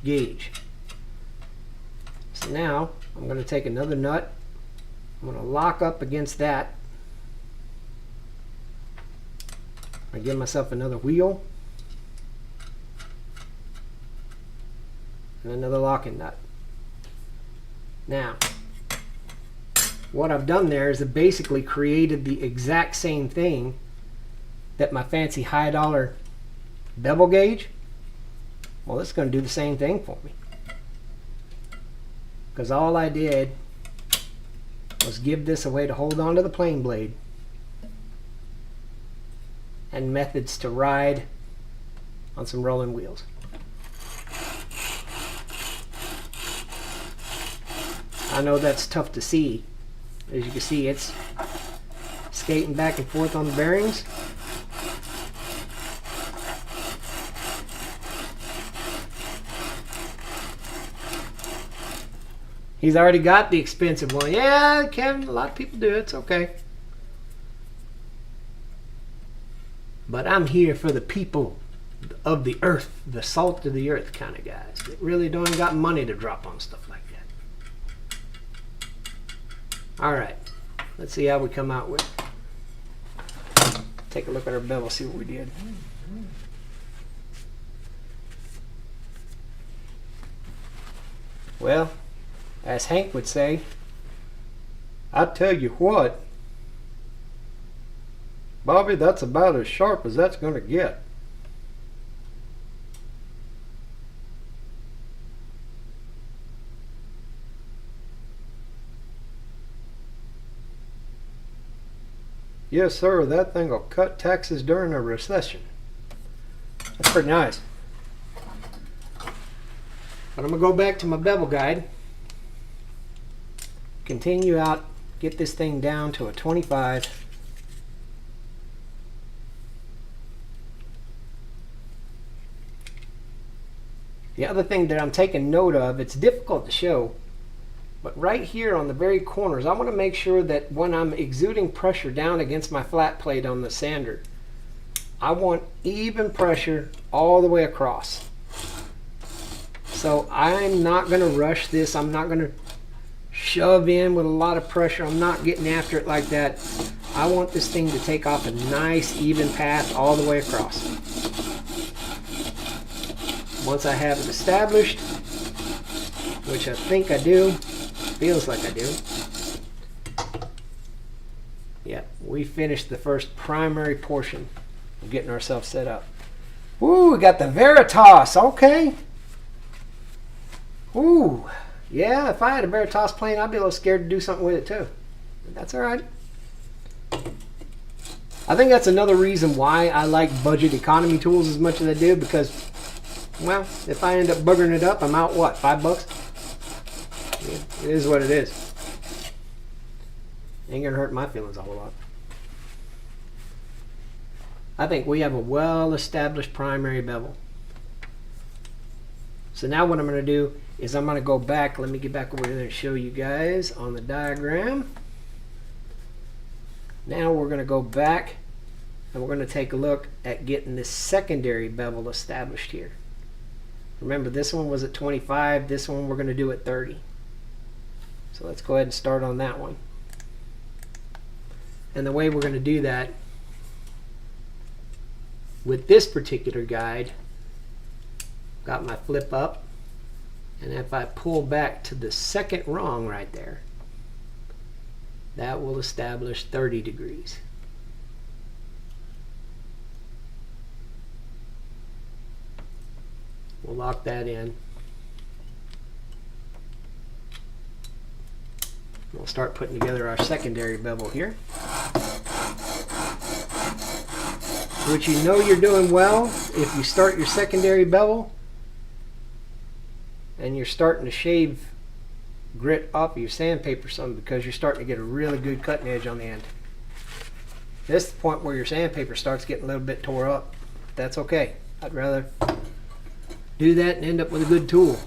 gauge. So now I'm going to take another nut. I'm going to lock up against that. I give myself another wheel and another locking nut. Now, what I've done there is I've basically created the exact same thing that my fancy high dollar bevel gauge. Well, it's going to do the same thing for me, because all I did was give this a way to hold on to the plane blade and methods to ride on some rolling wheels. I know that's tough to see. As you can see, it's skating back and forth on the bearings. He's already got the expensive one. Yeah, Kevin, a lot of people do. It's okay. But I'm here for the people of the earth, the salt of the earth kind of guys that really don't got money to drop on stuff like that. All right, let's see how we come out with. Take a look at our bevel, see what we did. Well, as Hank would say, I tell you what, Bobby, that's about as sharp as that's going to get. Yes, sir, that thing will cut taxes during a recession. That's pretty nice. But I'm going to go back to my bevel guide. Continue out, get this thing down to a 25. The other thing that I'm taking note of, it's difficult to show, but right here on the very corners, I want to make sure that when I'm exuding pressure down against my flat plate on the sander, I want even pressure all the way across. So I'm not going to rush this. I'm not going to shove in with a lot of pressure. I'm not getting after it like that. I want this thing to take off a nice even path all the way across. Once I have it established, which I think I do, feels like I do. Yeah, we finished the first primary portion of getting ourselves set up. Ooh, we got the Veritas, okay. Ooh, yeah, if I had a Veritas plane, I'd be a little scared to do something with it too. But that's all right. I think that's another reason why I like budget economy tools as much as I do, because, well, if I end up buggering it up, I'm out, what, $5? Yeah, it is what it is. Ain't gonna hurt my feelings a whole lot. I think we have a well-established primary bevel. So now what I'm going to do is I'm going to go back. Let me get back over there and show you guys on the diagram. Now we're going to go back and we're going to take a look at getting this secondary bevel established here. Remember, this one was at 25. This one we're going to do at 30. So let's go ahead and start on that one. And the way we're going to do that with this particular guide, got my flip up, and if I pull back to the second rung right there, that will establish 30 degrees. We'll lock that in. We'll start putting together our secondary bevel here, which you know you're doing well if you start your secondary bevel and you're starting to shave grit off of your sandpaper some, because you're starting to get a really good cutting edge on the end. This is the point where your sandpaper starts getting a little bit tore up. That's okay. I'd rather do that and end up with a good tool.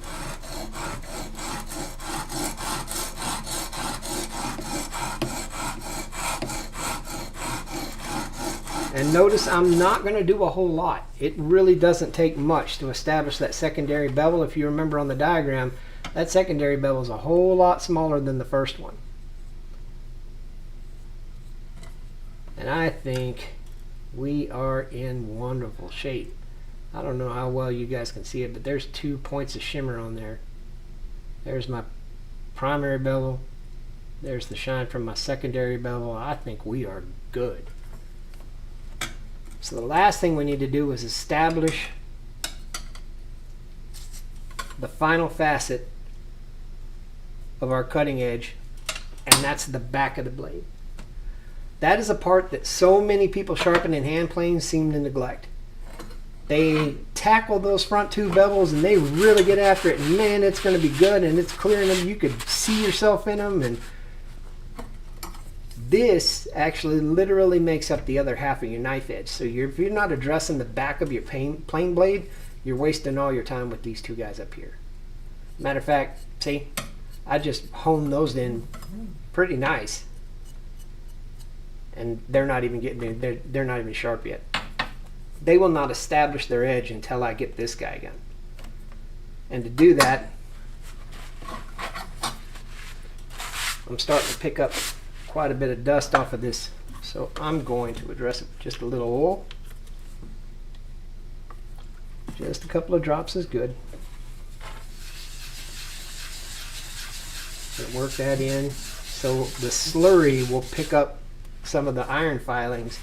And notice I'm not going to do a whole lot. It really doesn't take much to establish that secondary bevel. If you remember on the diagram, that secondary bevel is a whole lot smaller than the first one. And I think we are in wonderful shape. I don't know how well you guys can see it, but there's 2 points of shimmer on there. There's my primary bevel. There's the shine from my secondary bevel. I think we are good. So the last thing we need to do is establish the final facet of our cutting edge, and that's the back of the blade. That is a part that so many people sharpening hand planes seem to neglect. They tackle those front two bevels and they really get after it, and man, it's going to be good, and it's clearing them. You could see yourself in them, and this actually literally makes up the other half of your knife edge. So if you're not addressing the back of your plane blade, you're wasting all your time with these two guys up here. Matter of fact, see, I just honed those in pretty nice, and they're not even getting they're not even sharp yet. They will not establish their edge until I get this guy done. And to do that, I'm starting to pick up quite a bit of dust off of this, so I'm going to address it with just a little oil. Just a couple of drops is good. Work that in so the slurry will pick up some of the iron filings.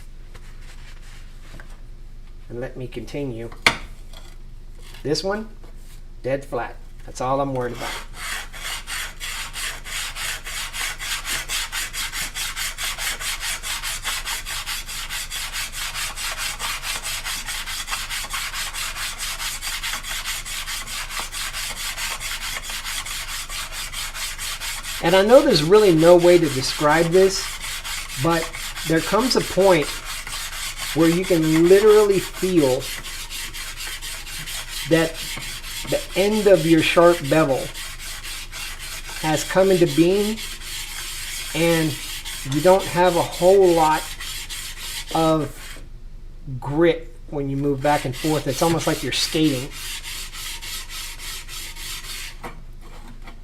And let me continue. This one, dead flat. That's all I'm worried about. And I know there's really no way to describe this, but there comes a point where you can literally feel that the end of your sharp bevel has come into being, and you don't have a whole lot of grit when you move back and forth. It's almost like you're skating.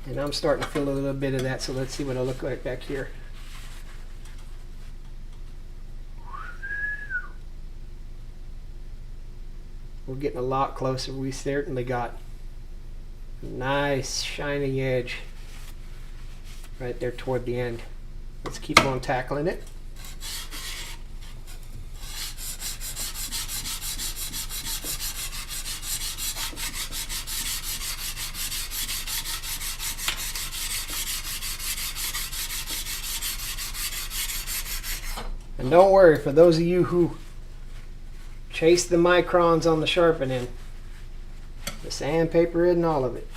And I'm starting to feel a little bit of that, so let's see what it'll look like back here. We're getting a lot closer. We certainly got a nice shining edge right there toward the end. Let's keep on tackling it. And don't worry, for those of you who chase the microns on the sharpening, the sandpaper isn't all of it.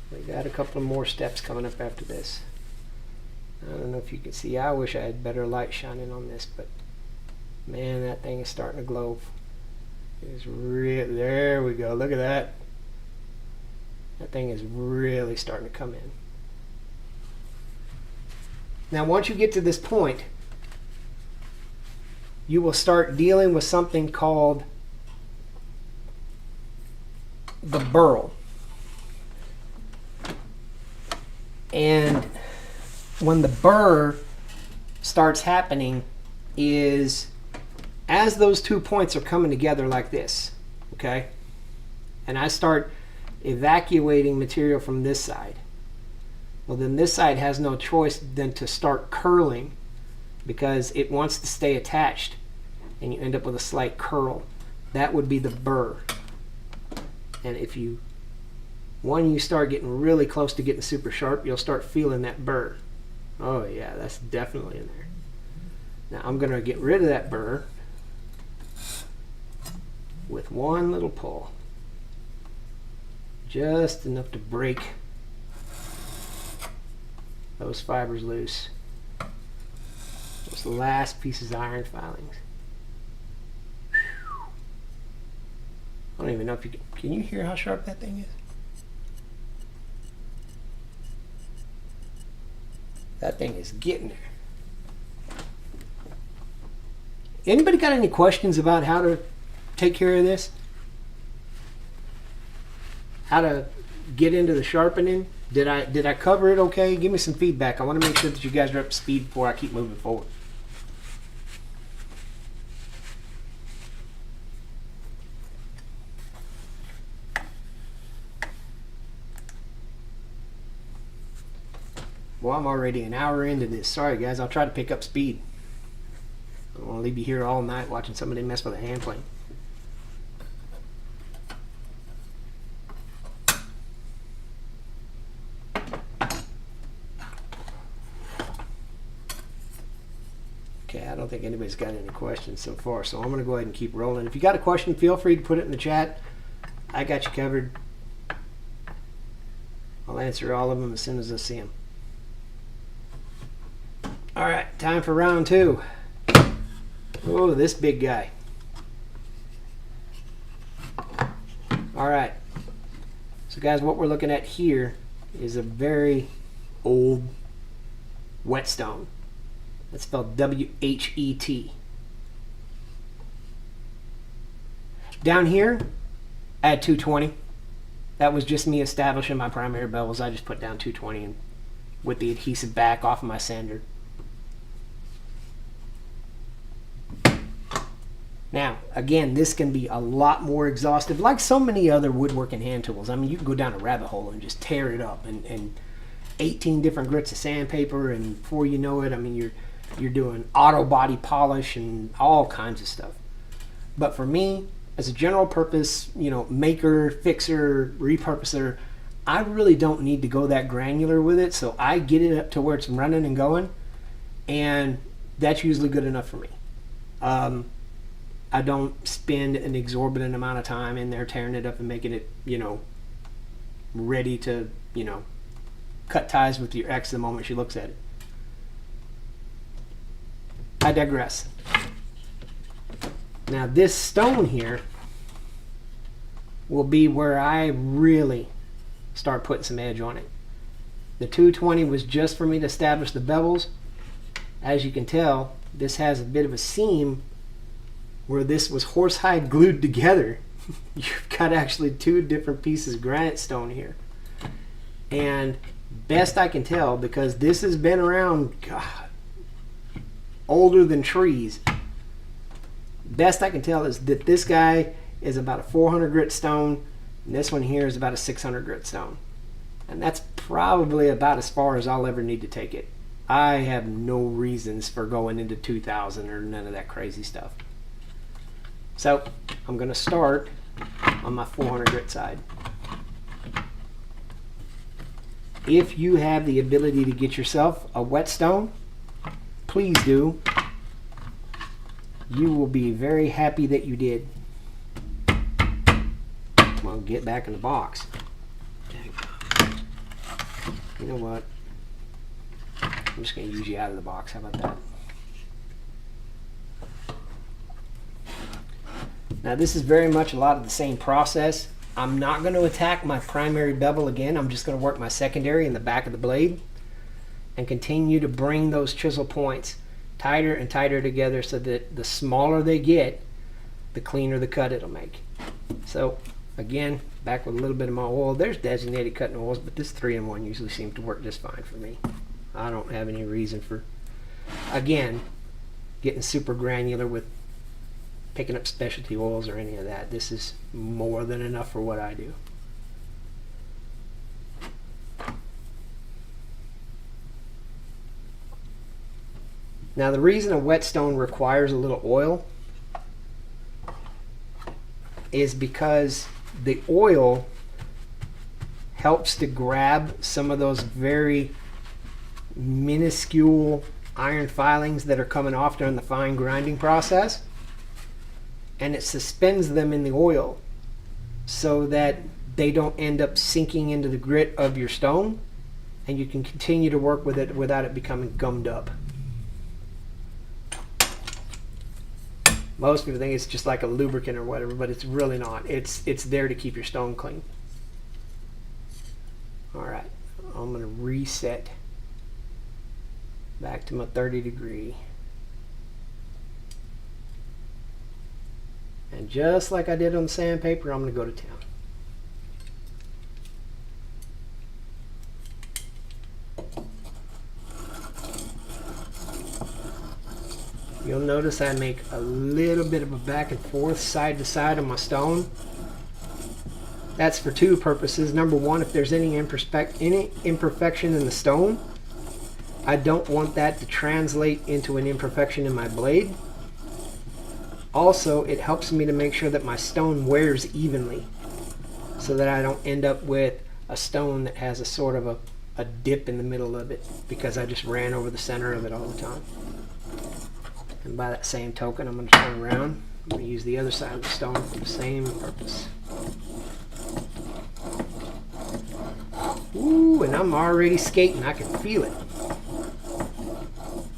We got a couple of more steps coming up after this. I don't know if you can see. I wish I had better light shining on this, but man, that thing is starting to glow. It's really, there we go. Look at that. That thing is really starting to come in. Now, once you get to this point, you will start dealing with something called the burl. And when the burr starts happening is as those 2 points are coming together like this, okay? And I start evacuating material from this side. Well, then this side has no choice than to start curling because it wants to stay attached, and you end up with a slight curl. That would be the burr. And if you, when you start getting really close to getting super sharp, you'll start feeling that burr. Oh yeah, that's definitely in there. Now I'm going to get rid of that burr with one little pull. Just enough to break those fibers loose. Those last pieces of iron filings. I don't even know if you can you hear how sharp that thing is? That thing is getting there. Anybody got any questions about how to take care of this? How to get into the sharpening? Did I cover it okay? Give me some feedback. I want to make sure that you guys are up to speed before I keep moving forward. Well, I'm already an hour into this. Sorry guys, I'll try to pick up speed. I don't want to leave you here all night watching somebody mess with a hand plane. Okay, I don't think anybody's got any questions so far, so I'm going to go ahead and keep rolling. If you got a question, feel free to put it in the chat. I got you covered. I'll answer all of them as soon as I see them. All right, time for round 2. Oh, this big guy. All right. So guys, what we're looking at here is a very old whetstone. That's spelled W-H-E-T. Down here, I had 220. That was just me establishing my primary bevels. I just put down 220 and with the adhesive back off of my sander. Now, again, this can be a lot more exhaustive, like so many other woodworking hand tools. I mean, you can go down a rabbit hole and just tear it up, and 18 different grits of sandpaper, and before you know it, I mean, you're doing auto body polish and all kinds of stuff. But for me, as a general purpose, you know, maker, fixer, repurposer, I really don't need to go that granular with it, so I get it up to where it's running and going, and that's usually good enough for me. I don't spend an exorbitant amount of time in there tearing it up and making it, you know, ready to, you know, cut ties with your ex the moment she looks at it. I digress. Now this stone here will be where I really start putting some edge on it. The 220 was just for me to establish the bevels. As you can tell, this has a bit of a seam where this was horsehide glued together. You've got actually 2 different pieces of granite stone here. And best I can tell, because this has been around, God, older than trees, best I can tell is that this guy is about a 400 grit stone, and this one here is about a 600 grit stone. And that's probably about as far as I'll ever need to take it. I have no reasons for going into 2000 or none of that crazy stuff. So I'm going to start on my 400 grit side. If you have the ability to get yourself a whetstone, please do. You will be very happy that you did. Well, get back in the box. You know what? I'm just going to use you out of the box. How about that? Now this is very much a lot of the same process. I'm not going to attack my primary bevel again. I'm just going to work my secondary in the back of the blade and continue to bring those chisel points tighter and tighter together so that the smaller they get, the cleaner the cut it'll make. So again, back with a little bit of my oil. There's designated cutting oils, but this 3-in-1 usually seems to work just fine for me. I don't have any reason for, again, getting super granular with picking up specialty oils or any of that. This is more than enough for what I do. Now the reason a whetstone requires a little oil is because the oil helps to grab some of those very minuscule iron filings that are coming off during the fine grinding process, and it suspends them in the oil so that they don't end up sinking into the grit of your stone, and you can continue to work with it without it becoming gummed up. Most people think it's just like a lubricant or whatever, but it's really not. It's there to keep your stone clean. Alright, I'm going to reset back to my 30 degree. And just like I did on the sandpaper, I'm going to go to town. You'll notice I make a little bit of a back and forth, side to side on my stone. That's for 2 purposes. Number one, if there's any imperfection in the stone, I don't want that to translate into an imperfection in my blade. Also, it helps me to make sure that my stone wears evenly, so that I don't end up with a stone that has a sort of a dip in the middle of it because I just ran over the center of it all the time. And by that same token, I'm going to turn around. I'm going to use the other side of the stone for the same purpose. Ooh, and I'm already skating. I can feel it.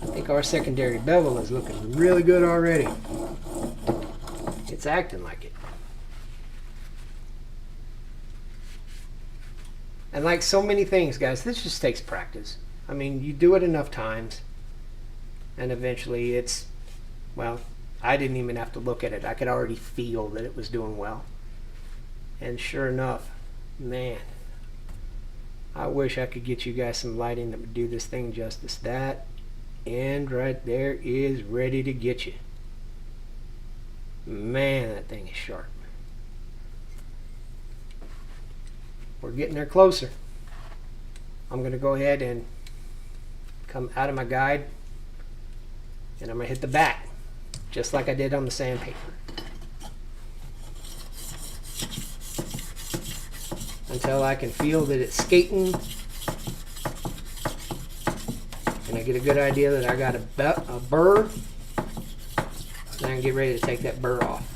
I think our secondary bevel is looking really good already. It's acting like it. And like so many things, guys, this just takes practice. I mean, you do it enough times, and eventually it's, well, I didn't even have to look at it. I could already feel that it was doing well. And sure enough, man, I wish I could get you guys some lighting that would do this thing justice. That end right there is ready to get you. Man, that thing is sharp. We're getting there closer. I'm going to go ahead and come out of my guide, and I'm going to hit the back just like I did on the sandpaper. Until I can feel that it's skating and I get a good idea that I got a burr. Then I can get ready to take that burr off.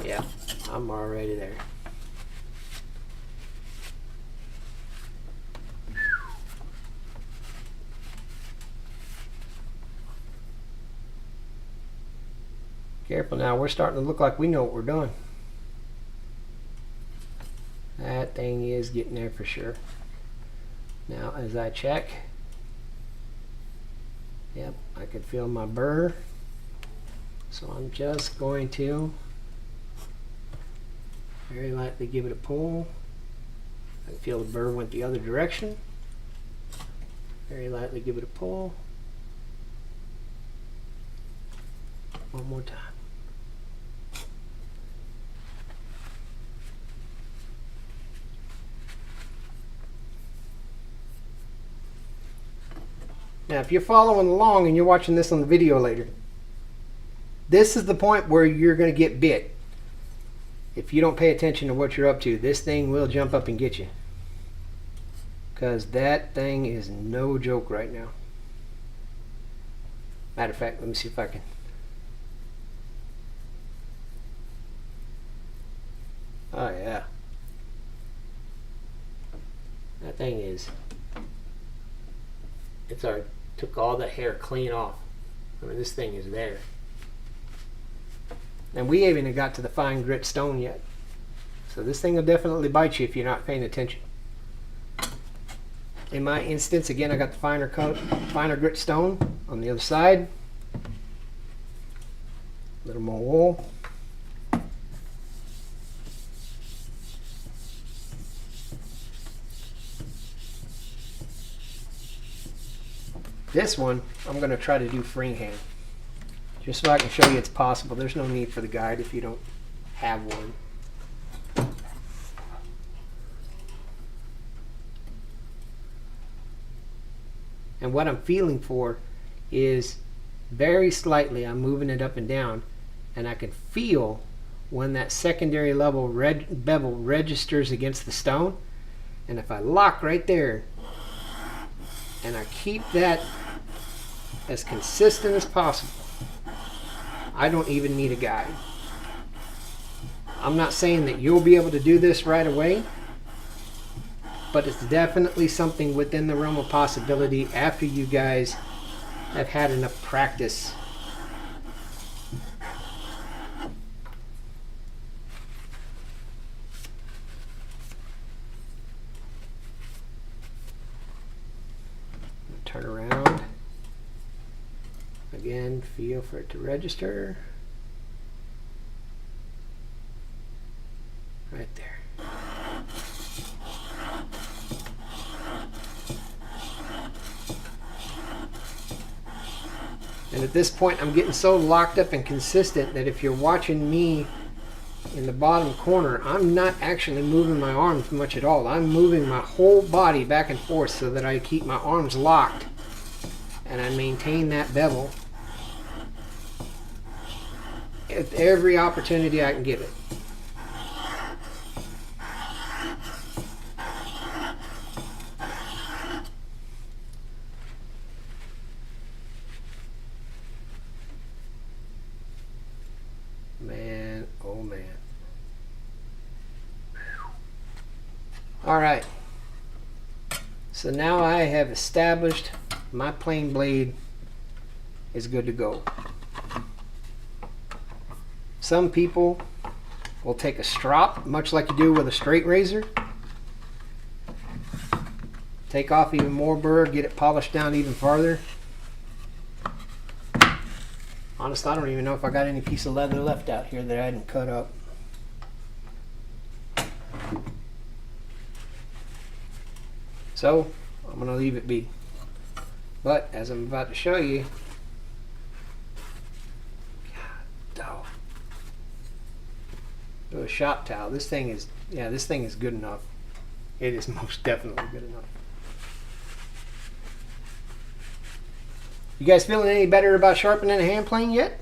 Yeah, I'm already there. Careful now, we're starting to look like we know what we're doing. That thing is getting there for sure. Now as I check, yep, I can feel my burr. So I'm just going to very lightly give it a pull. I can feel the burr went the other direction. Very lightly give it a pull. One more time. Now, if you're following along and you're watching this on the video later, this is the point where you're going to get bit. If you don't pay attention to what you're up to, this thing will jump up and get you. Because that thing is no joke right now. Matter of fact, let me see if I can. Oh yeah. That thing is, it's already took all the hair clean off. I mean, this thing is there. And we haven't even got to the fine grit stone yet. So this thing will definitely bite you if you're not paying attention. In my instance, again, I got the finer grit stone on the other side. A little more wool. This one, I'm going to try to do freehand. Just so I can show you it's possible. There's no need for the guide if you don't have one. And what I'm feeling for is very slightly, I'm moving it up and down, and I can feel when that secondary level bevel registers against the stone. And if I lock right there, and I keep that as consistent as possible, I don't even need a guide. I'm not saying that you'll be able to do this right away, but it's definitely something within the realm of possibility after you guys have had enough practice. Turn around. Again, feel for it to register. Right there. And at this point, I'm getting so locked up and consistent that if you're watching me in the bottom corner, I'm not actually moving my arms much at all. I'm moving my whole body back and forth so that I keep my arms locked and I maintain that bevel at every opportunity I can give it. Man, oh man. All right. So now I have established my plane blade is good to go. Some people will take a strop, much like you do with a straight razor. Take off even more burr, get it polished down even farther. Honestly, I don't even know if I got any piece of leather left out here that I hadn't cut up. So, I'm going to leave it be. But, as I'm about to show you, God, do a shop towel. This thing is, yeah, this thing is good enough. It is most definitely good enough. You guys feeling any better about sharpening a hand plane yet?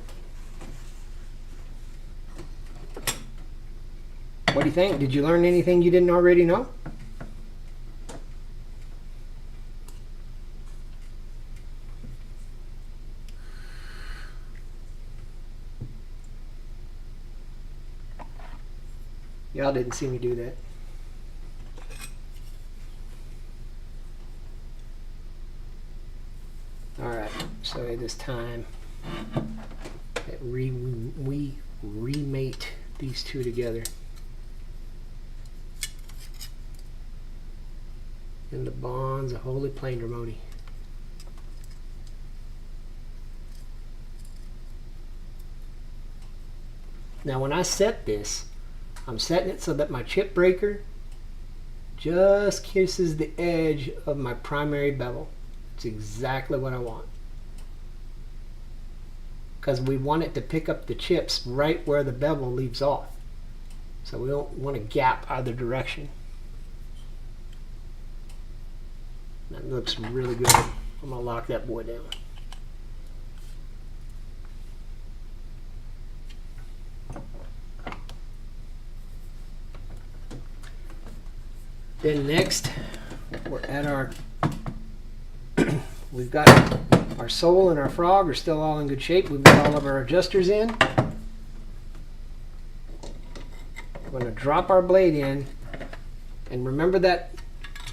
What do you think? Did you learn anything you didn't already know? Y'all didn't see me do that. Alright, so it is time that we remate these two together. In the bonds of holy patrimony. Now when I set this, I'm setting it so that my chip breaker just kisses the edge of my primary bevel. It's exactly what I want. Because we want it to pick up the chips right where the bevel leaves off. So we don't want a gap either direction. That looks really good. I'm going to lock that boy down. Then next, we're at our, we've got our sole and our frog are still all in good shape. We've got all of our adjusters in. We're going to drop our blade in, and remember that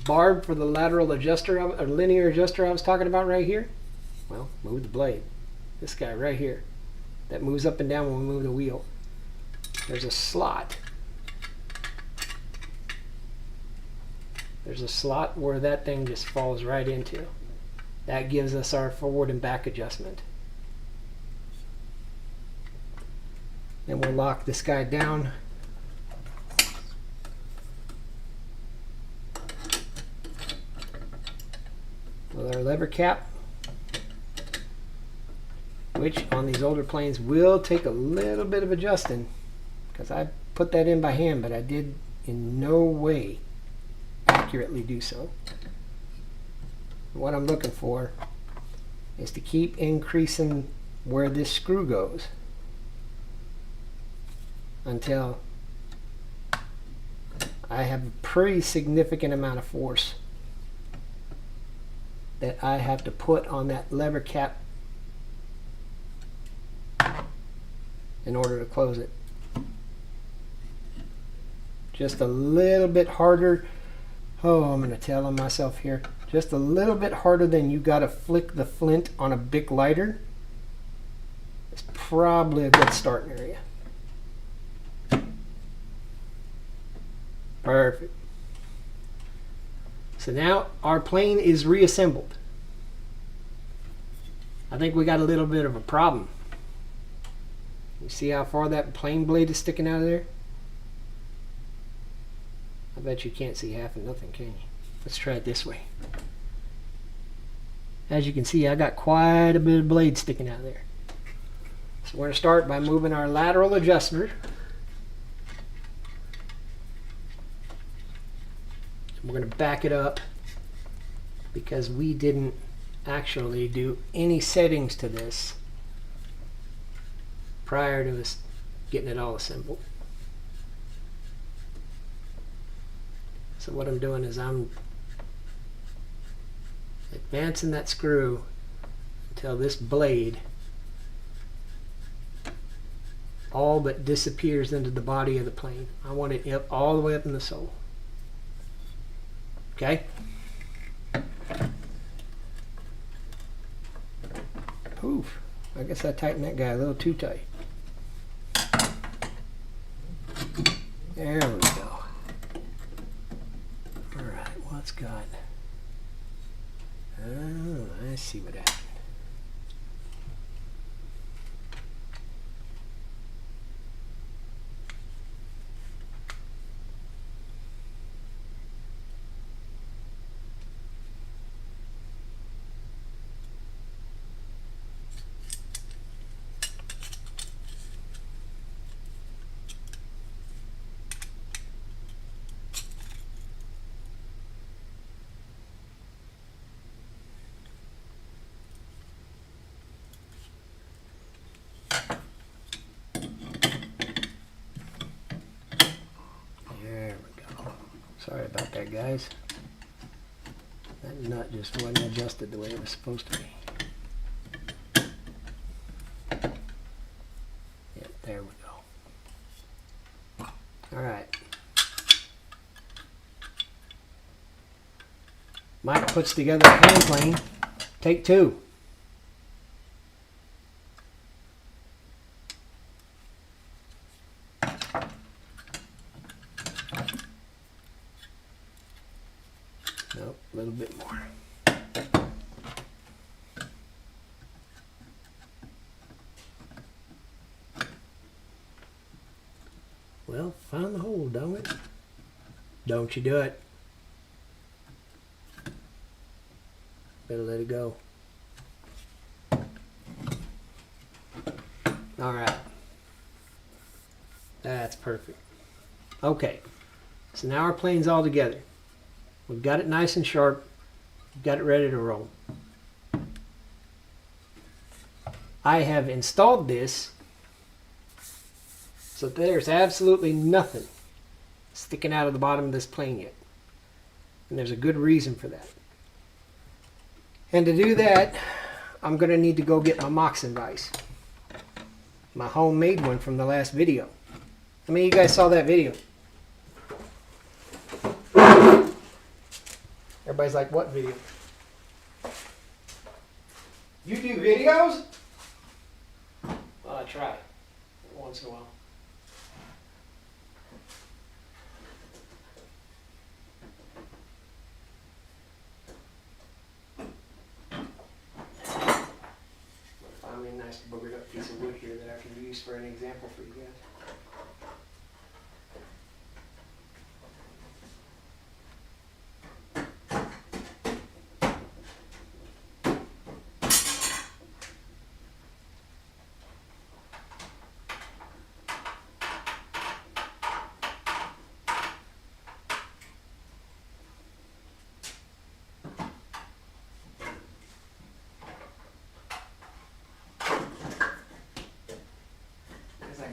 barb for the lateral adjuster, or linear adjuster I was talking about right here? Well, move the blade. This guy right here, that moves up and down when we move the wheel. There's a slot. There's a slot where that thing just falls right into. That gives us our forward and back adjustment. Then we'll lock this guy down. With our lever cap, which on these older planes will take a little bit of adjusting, because I put that in by hand, but I did in no way accurately do so. What I'm looking for is to keep increasing where this screw goes until I have a pretty significant amount of force that I have to put on that lever cap in order to close it. Just a little bit harder. Oh, I'm going to tell on myself here. Just a little bit harder than you got to flick the flint on a Bic lighter. It's probably a good starting area. Perfect. So now our plane is reassembled. I think we got a little bit of a problem. You see how far that plane blade is sticking out of there? I bet you can't see half of nothing, can you? Let's try it this way. As you can see, I got quite a bit of blade sticking out there. So we're going to start by moving our lateral adjuster We're going to back it up because we didn't actually do any settings to this prior to us getting it all assembled. So what I'm doing is I'm advancing that screw until this blade all but disappears into the body of the plane. I want it up all the way up in the sole. Okay? Oof. I guess I tightened that guy a little too tight. There we go. Alright, what's got? Oh, I see what happened. Sorry about that, guys. That nut just wasn't adjusted the way it was supposed to be. Yep, there we go. Alright. Mike puts together a hand plane. Take two. Nope, a little bit more. Well, find the hole, don't it? Don't you do it. Better let it go. Alright. That's perfect. Okay. So now our plane's all together. We've got it nice and sharp. We've got it ready to roll. I have installed this so there's absolutely nothing sticking out of the bottom of this plane yet. And there's a good reason for that. And to do that, I'm going to need to go get my Moxon vise. My homemade one from the last video. How many of you guys saw that video? Everybody's like, what video? You do videos? Well, I try once in a while. Find me a nice boogered up piece of wood here that I can use for an example for you guys.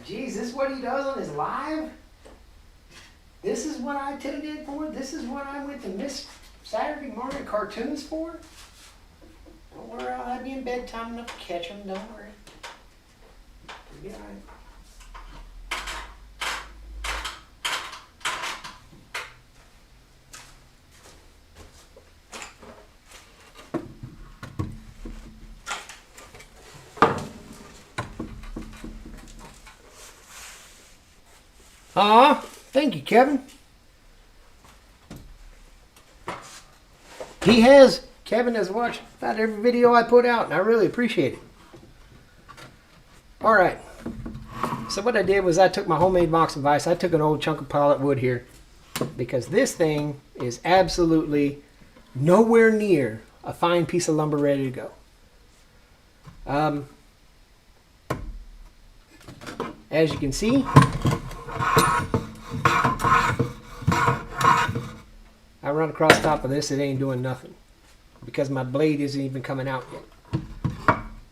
Geez, this is what he does on his live? This is what I tuned in for? This is what I went to Miss Saturday morning cartoons for? Don't worry, I'll have you in bed time enough to catch them, don't worry. You'll be alright. Aw, thank you, Kevin. Kevin has watched about every video I put out, and I really appreciate it. Alright, so what I did was I took my homemade Moxon vise, I took an old chunk of pallet wood here, because this thing is absolutely nowhere near a fine piece of lumber ready to go. As you can see, I run across top of this, it ain't doing nothing because my blade isn't even coming out yet.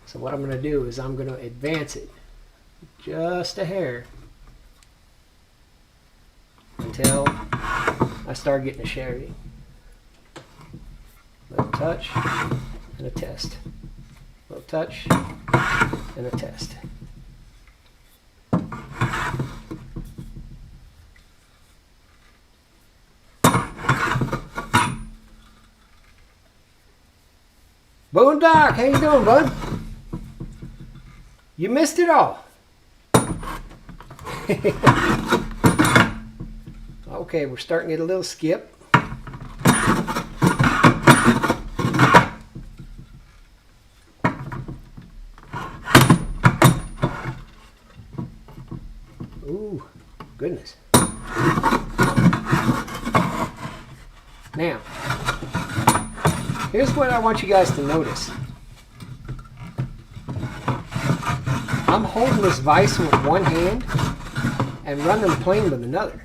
So what I'm going to do is I'm going to advance it just a hair until I start getting a shaving. Little touch and a test. Little touch and a test. Boondock, how you doing, bud? You missed it all. Okay, we're starting to get a little skip. Ooh, goodness. Now, here's what I want you guys to notice. I'm holding this vise with one hand and running the plane with another.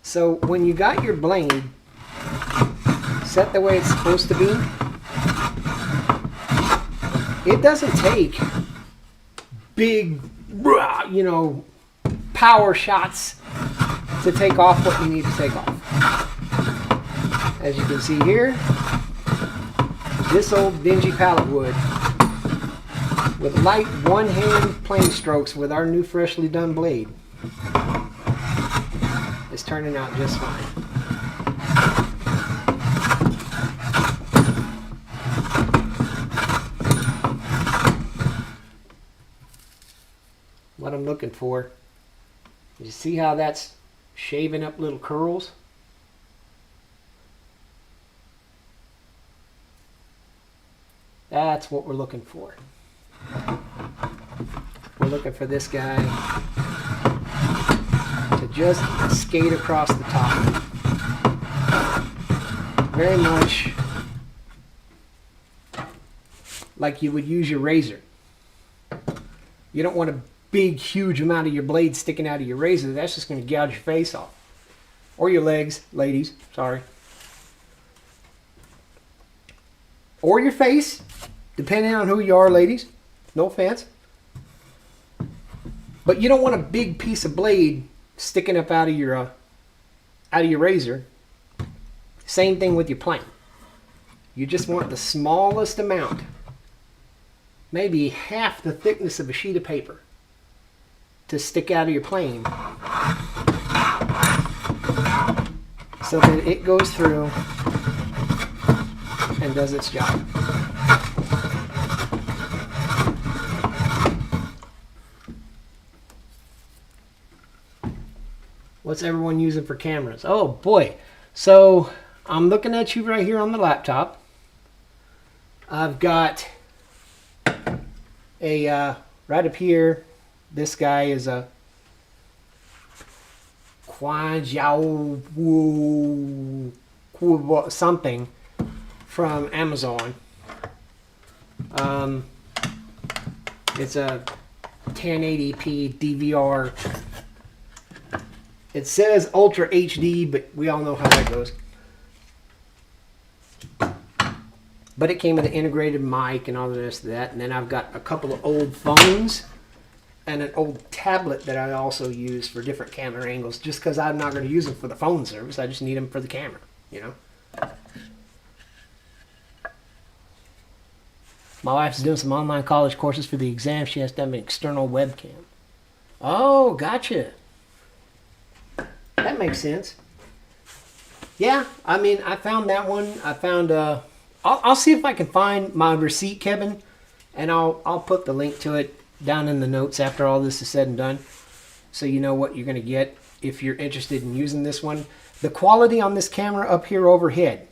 So when you got your blade set the way it's supposed to be, it doesn't take big, you know, power shots to take off what you need to take off. As you can see here, this old dingy pallet wood with light one-hand plane strokes with our new freshly done blade is turning out just fine. What I'm looking for, you see how that's shaving up little curls? That's what we're looking for. We're looking for this guy to just skate across the top. Very much like you would use your razor. You don't want a big, huge amount of your blade sticking out of your razor. That's just going to gouge your face off. Or your legs, ladies. Sorry. Or your face, depending on who you are, ladies. No offense. But you don't want a big piece of blade sticking up out of your razor. Same thing with your plane. You just want the smallest amount, maybe half the thickness of a sheet of paper, to stick out of your plane so that it goes through and does its job. What's everyone using for cameras? Oh boy. So I'm looking at you right here on the laptop. I've got a right up here. This guy is a Quanjiao something from Amazon. It's a 1080p DVR. It says Ultra HD, but we all know how that goes. But it came with an integrated mic and all the rest of that. And then I've got a couple of old phones and an old tablet that I also use for different camera angles, just because I'm not going to use them for the phone service. I just need them for the camera, you know. My wife's doing some online college courses for the exam. She has to have an external webcam. Oh, gotcha. That makes sense. Yeah, I mean, I found that one. I found, I'll see if I can find my receipt, Kevin, and I'll put the link to it down in the notes after all this is said and done, so you know what you're going to get if you're interested in using this one. The quality on this camera up here overhead,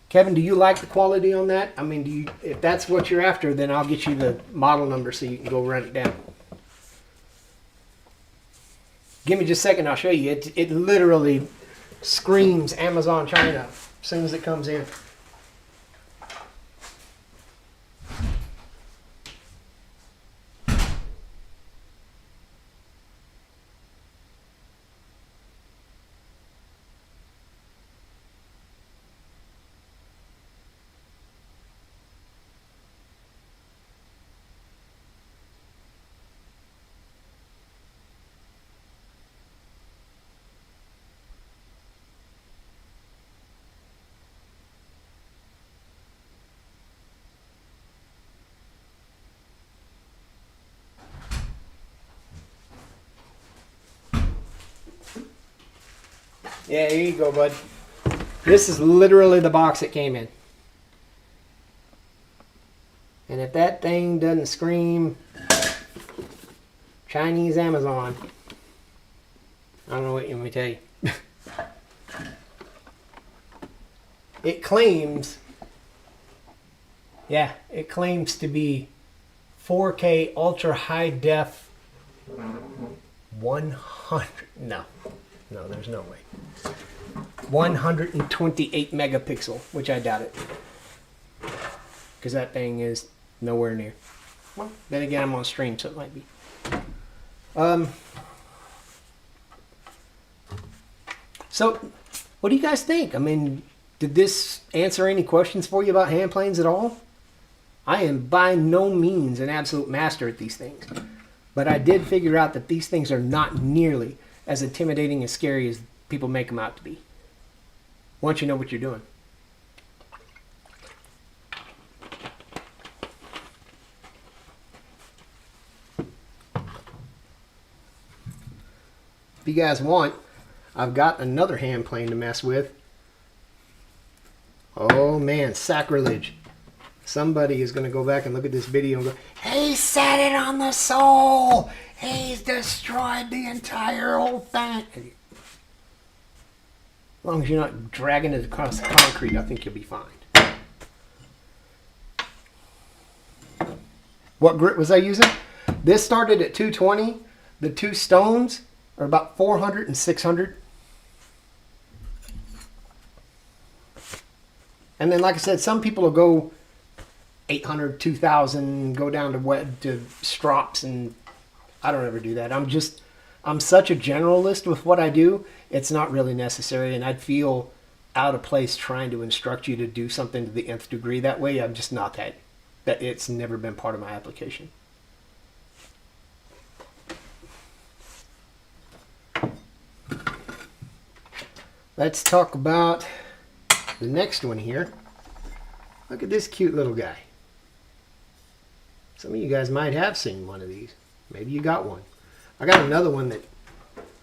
Kevin, do you like the quality on that? I mean, if that's what you're after, then I'll get you the model number so you can go run it down. Give me just a second, I'll show you. It literally screams Amazon China as soon as it comes in. Yeah, here you go, bud. This is literally the box it came in. And if that thing doesn't scream Chinese Amazon, I don't know what you want me to tell you. It claims, yeah, it claims to be 4K ultra high def 100, no, there's no way. 128 megapixel, which I doubt it. Because that thing is nowhere near. Well, then again, I'm on stream, so it might be. So, what do you guys think? I mean, did this answer any questions for you about hand planes at all? I am by no means an absolute master at these things. But I did figure out that these things are not nearly as intimidating and scary as people make them out to be. Once you know what you're doing. If you guys want, I've got another hand plane to mess with. Oh man, sacrilege. Somebody is going to go back and look at this video and go, he set it on the sole. He's destroyed the entire old thing. As long as you're not dragging it across the concrete, I think you'll be fine. What grit was I using? This started at 220. The two stones are about 400 and 600. And then, like I said, some people will go 800, 2000, go down to strops, and I don't ever do that. I'm such a generalist with what I do, it's not really necessary, and I'd feel out of place trying to instruct you to do something to the nth degree that way. I'm just not that it's never been part of my application. Let's talk about the next one here. Look at this cute little guy. Some of you guys might have seen one of these. Maybe you got one. I got another one that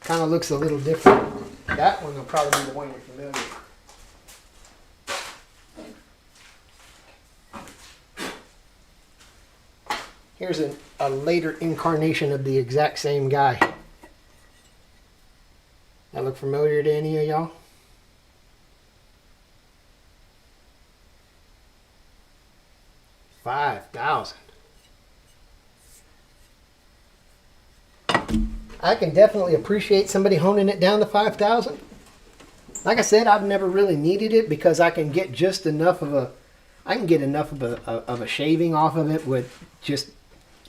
kind of looks a little different. That one will probably be the one you're familiar with. Here's a later incarnation of the exact same guy. That look familiar to any of y'all? $5,000. I can definitely appreciate somebody honing it down to $5,000. Like I said, I've never really needed it because I can get just enough of a shaving off of it with just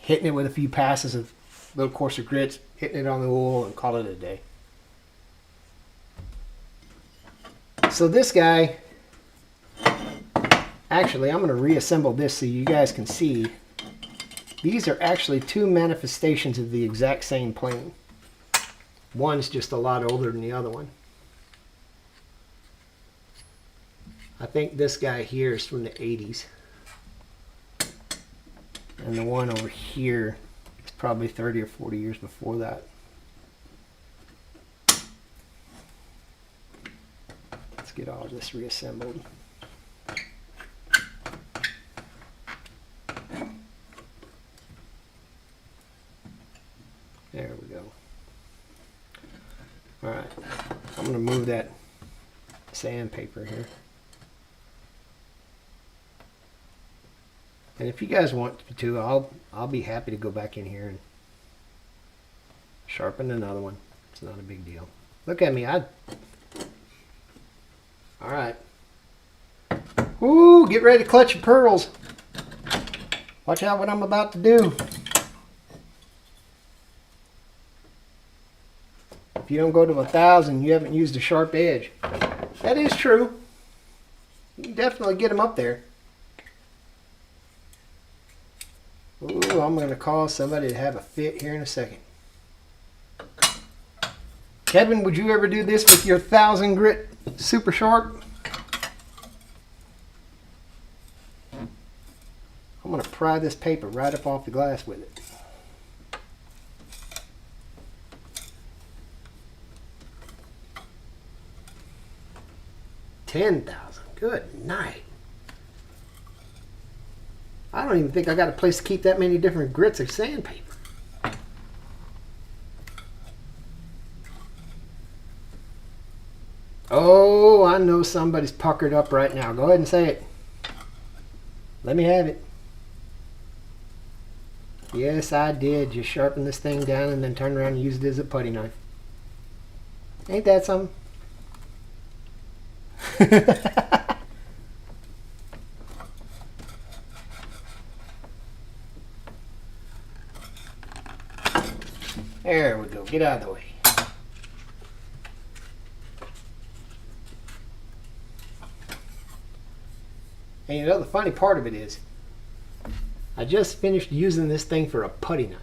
hitting it with a few passes of little coarser grits, hitting it on the wool, and call it a day. So this guy, actually, I'm going to reassemble this so you guys can see. These are actually two manifestations of the exact same plane. One's just a lot older than the other one. I think this guy here is from the 80s. And the one over here is probably 30 or 40 years before that. Let's get all this reassembled. There we go. All right, I'm going to move that sandpaper here. And if you guys want to, I'll be happy to go back in here and sharpen another one. It's not a big deal. Look at me. All right. Ooh, get ready to clutch your pearls. Watch out what I'm about to do. If you don't go to 1,000, you haven't used a sharp edge. That is true. You can definitely get them up there. Ooh, I'm going to call somebody to have a fit here in a second. Kevin, would you ever do this with your 1,000 grit super sharp? I'm going to pry this paper right up off the glass with it. 10,000. Good night. I don't even think I got a place to keep that many different grits of sandpaper. Oh, I know somebody's puckered up right now. Go ahead and say it. Let me have it. Yes, I did. Just sharpen this thing down and then turn around and use it as a putty knife. Ain't that something? There we go. Get out of the way. And you know, the funny part of it is, I just finished using this thing for a putty knife.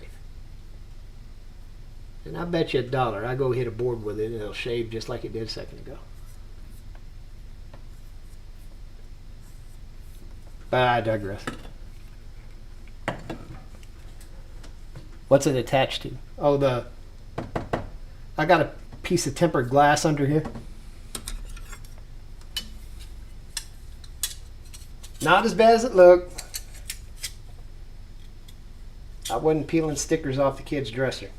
And I bet you $1 I go hit a board with it and it'll shave just like it did a second ago. But I digress. What's it attached to? Oh, I got a piece of tempered glass under here. Not as bad as it looked. I wasn't peeling stickers off the kid's dresser.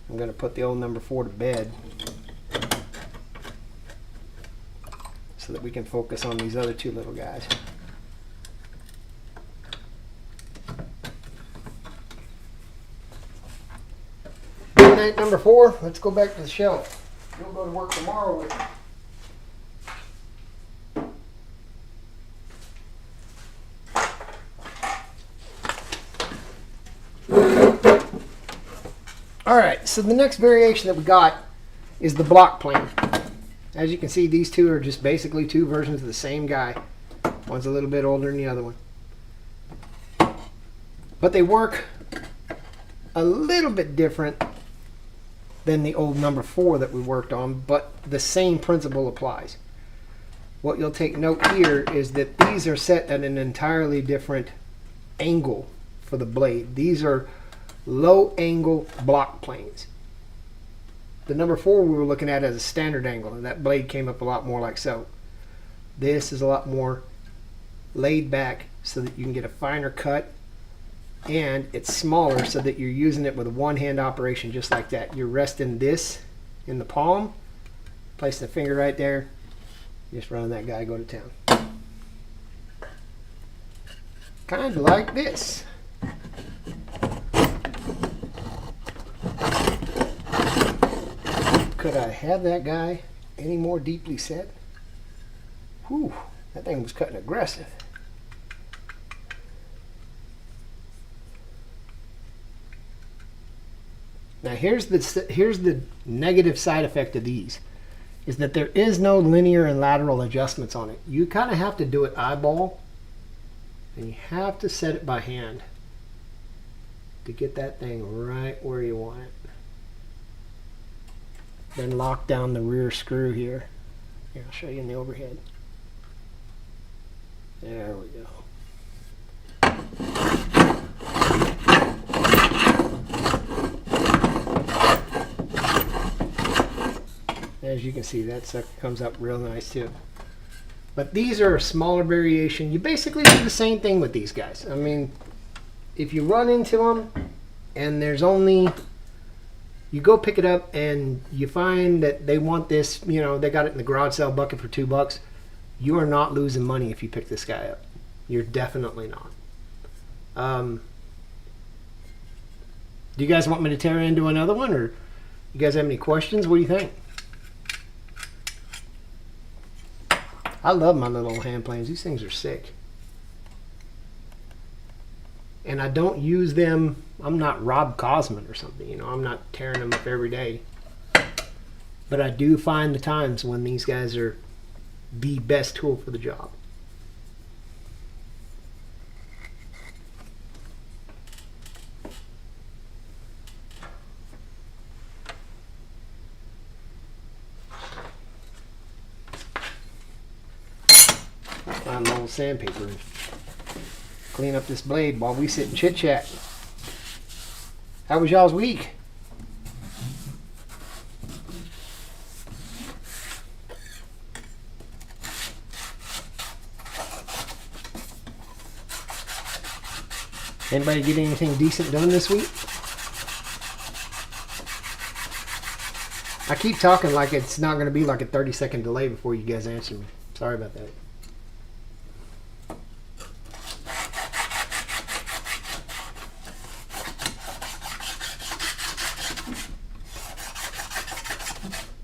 I'm going to put the old number 4 to bed so that we can focus on these other two little guys. Good night, number 4. Let's go back to the shelf. You'll go to work tomorrow with me. Alright, so the next variation that we got is the block plane. As you can see, these two are just basically two versions of the same guy. One's a little bit older than the other one. But they work a little bit different than the old number 4 that we worked on, but the same principle applies. What you'll take note here is that these are set at an entirely different angle for the blade. These are low angle block planes. The number 4 we were looking at as a standard angle, and that blade came up a lot more like so. This is a lot more laid back so that you can get a finer cut, and it's smaller so that you're using it with a one-hand operation just like that. You're resting this in the palm, place the finger right there, just run that guy, go to town. Kind of like this. Could I have that guy any more deeply set? Whew, that thing was cutting aggressive. Now here's the negative side effect of these, is that there is no linear and lateral adjustments on it. You kind of have to do it eyeball, and you have to set it by hand to get that thing right where you want it. Then lock down the rear screw here. Here, I'll show you in the overhead. There we go. As you can see, that sucker comes up real nice too. But these are a smaller variation. You basically do the same thing with these guys. I mean, if you run into them and there's only, you go pick it up and you find that they want this, you know, they got it in the garage sale bucket for $2, you are not losing money if you pick this guy up. You're definitely not. Do you guys want me to tear into another one, or you guys have any questions? What do you think? I love my little hand planes. These things are sick. And I don't use them, I'm not Rob Cosman or something, you know, I'm not tearing them up every day. But I do find the times when these guys are the best tool for the job. find my old sandpaper and clean up this blade while we sit and chit chat. How was y'all's week? Anybody get anything decent done this week? I keep talking like it's not going to be like a 30-second delay before you guys answer me. Sorry about that.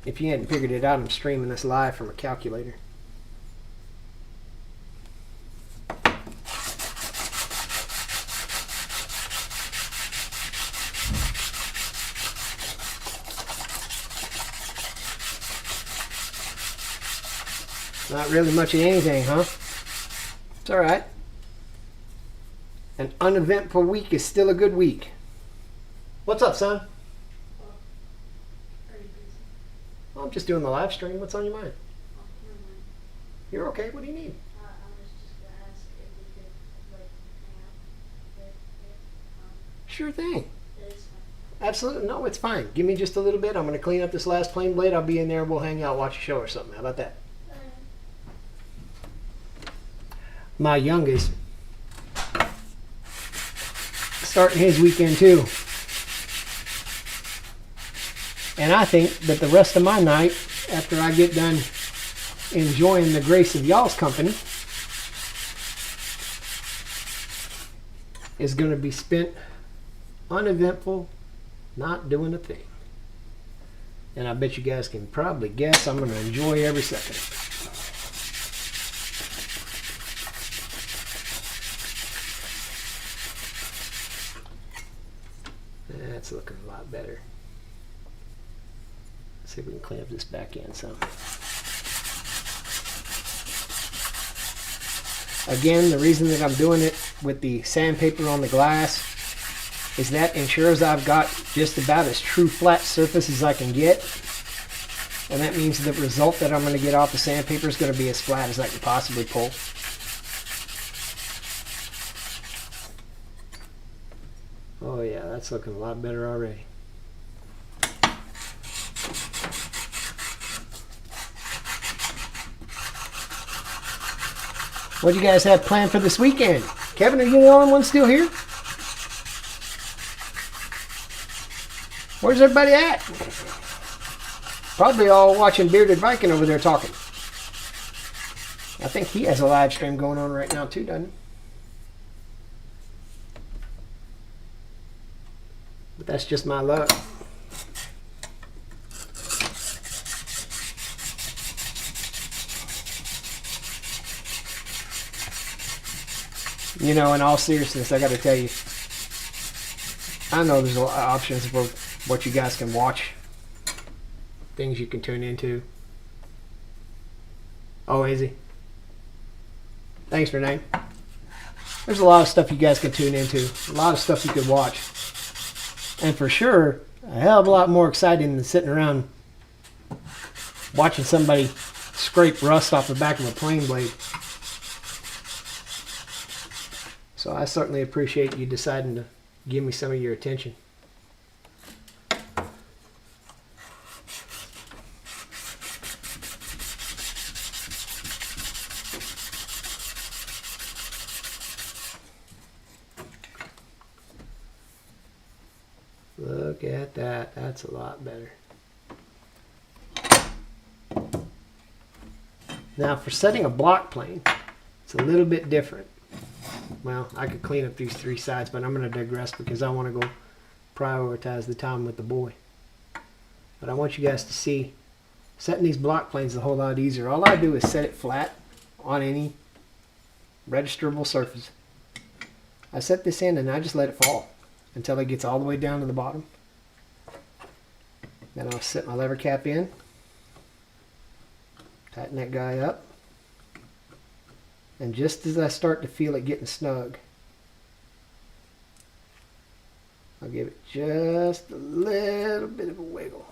If you hadn't figured it out, I'm streaming this live from a calculator. Not really much of anything, huh? It's alright. An uneventful week is still a good week. What's up, son? Well, I'm just doing the live stream. What's on your mind? You're okay. What do you need? I was just going to ask if we could hang out. Sure thing. It is fun. Absolutely. No, it's fine. Give me just a little bit. I'm going to clean up this last plane blade. I'll be in there. We'll hang out, watch a show or something. How about that? My youngest starting his weekend too. And I think that the rest of my night, after I get done enjoying the grace of y'all's company, is going to be spent uneventful, not doing a thing. And I bet you guys can probably guess I'm going to enjoy every second. That's looking a lot better. Let's see if we can clean up this back end some. Again, the reason that I'm doing it with the sandpaper on the glass is that ensures I've got just about as true flat surface as I can get. And that means the result that I'm going to get off the sandpaper is going to be as flat as I can possibly pull. Oh yeah, that's looking a lot better already. What do you guys have planned for this weekend? Kevin, are you the only one still here? Where's everybody at? Probably all watching Bearded Viking over there talking. I think he has a live stream going on right now too, doesn't he? But that's just my luck. You know, in all seriousness, I got to tell you, I know there's a lot of options for what you guys can watch, things you can tune into. Oh, easy. Thanks, Renee. There's a lot of stuff you guys can tune into, a lot of stuff you could watch. And for sure, a hell of a lot more exciting than sitting around watching somebody scrape rust off the back of a plane blade. So I certainly appreciate you deciding to give me some of your attention. Look at that. That's a lot better. Now for setting a block plane, it's a little bit different. Well, I could clean up these three sides, but I'm going to digress because I want to go prioritize the time with the boy. But I want you guys to see setting these block planes is a whole lot easier. All I do is set it flat on any registerable surface. I set this in and I just let it fall until it gets all the way down to the bottom. Then I'll set my lever cap in, tighten that guy up, and just as I start to feel it getting snug, I'll give it just a little bit of a wiggle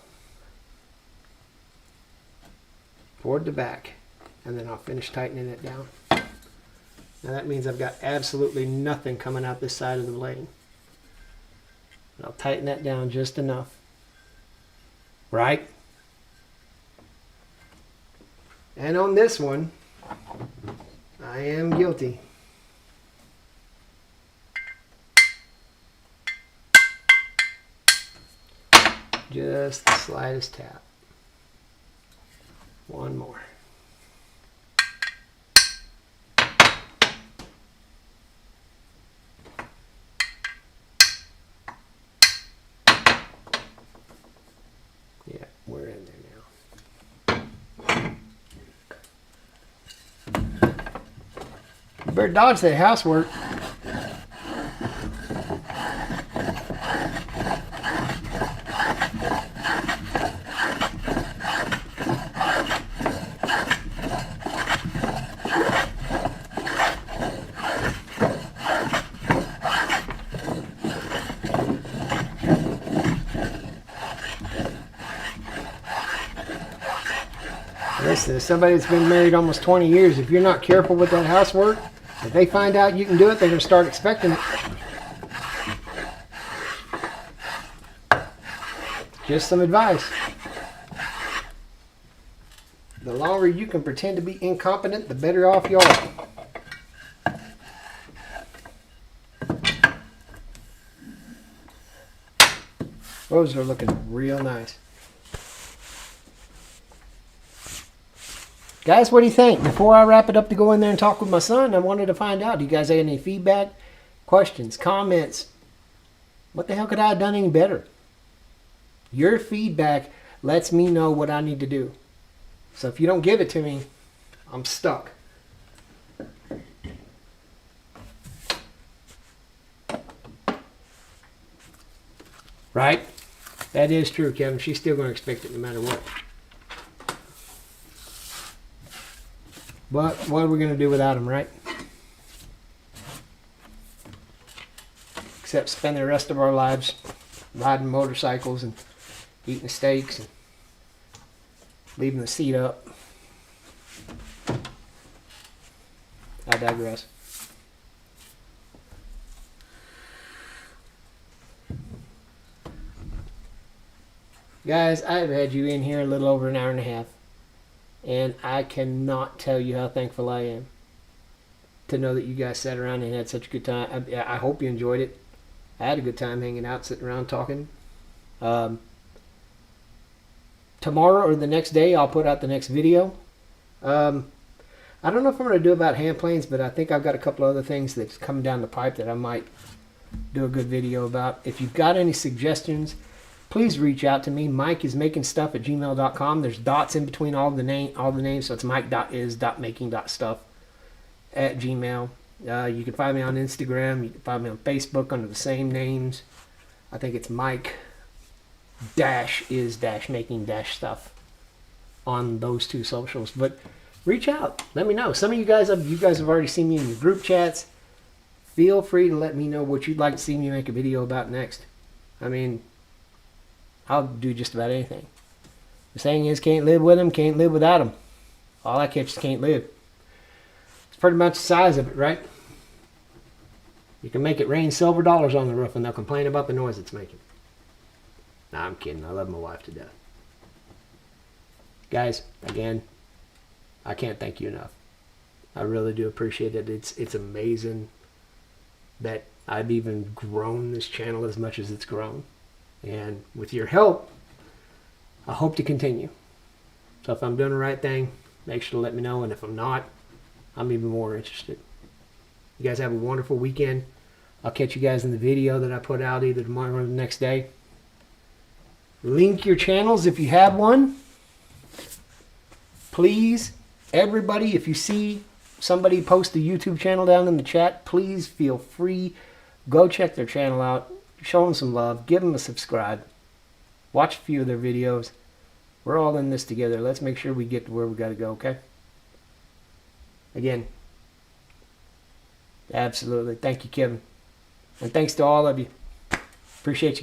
toward the back, and then I'll finish tightening it down. Now that means I've got absolutely nothing coming out this side of the blade. I'll tighten that down just enough. Right? And on this one, I am guilty. Just the slightest tap. One more. Yeah, we're in there now. You better dodge that housework. Listen, as somebody that's been married almost 20 years, if you're not careful with that housework, if they find out you can do it, they're going to start expecting it. Just some advice. The longer you can pretend to be incompetent, the better off you are. Those are looking real nice. Guys, what do you think? Before I wrap it up to go in there and talk with my son, I wanted to find out, do you guys have any feedback, questions, comments? What the hell could I have done any better? Your feedback lets me know what I need to do. So if you don't give it to me, I'm stuck. Right? That is true, Kevin. She's still going to expect it no matter what. But what are we going to do without them, right? Except spend the rest of our lives riding motorcycles and eating steaks and leaving the seat up. I digress. Guys, I've had you in here a little over an hour and a half. And I cannot tell you how thankful I am to know that you guys sat around and had such a good time. I hope you enjoyed it. I had a good time hanging out, sitting around talking. Tomorrow or the next day, I'll put out the next video. I don't know if I'm going to do about hand planes, but I think I've got a couple other things that's coming down the pipe that I might do a good video about. If you've got any suggestions, please reach out to me. Mike is making stuff at gmail.com. There's dots in between all the names, so it's mike.is.making.stuff at Gmail. You can find me on Instagram. You can find me on Facebook under the same names. I think it's Mike-is-making-stuff on those two socials. But reach out. Let me know. Some of you guys have already seen me in your group chats. Feel free to let me know what you'd like to see me make a video about next. I mean, I'll do just about anything. The saying is, can't live with them, can't live without them. All I catch is can't live. It's pretty much the size of it, right? You can make it rain silver dollars on the roof and they'll complain about the noise it's making. Nah, I'm kidding. I love my wife to death. Guys, again, I can't thank you enough. I really do appreciate it. It's amazing that I've even grown this channel as much as it's grown. And with your help, I hope to continue. So if I'm doing the right thing, make sure to let me know. And if I'm not, I'm even more interested. You guys have a wonderful weekend. I'll catch you guys in the video that I put out either tomorrow or the next day. Link your channels if you have one. Please, everybody, if you see somebody post a YouTube channel down in the chat, please feel free. Go check their channel out. Show them some love. Give them a subscribe. Watch a few of their videos. We're all in this together. Let's make sure we get to where we got to go, okay? Again, absolutely. Thank you, Kevin. And thanks to all of you. Appreciate you.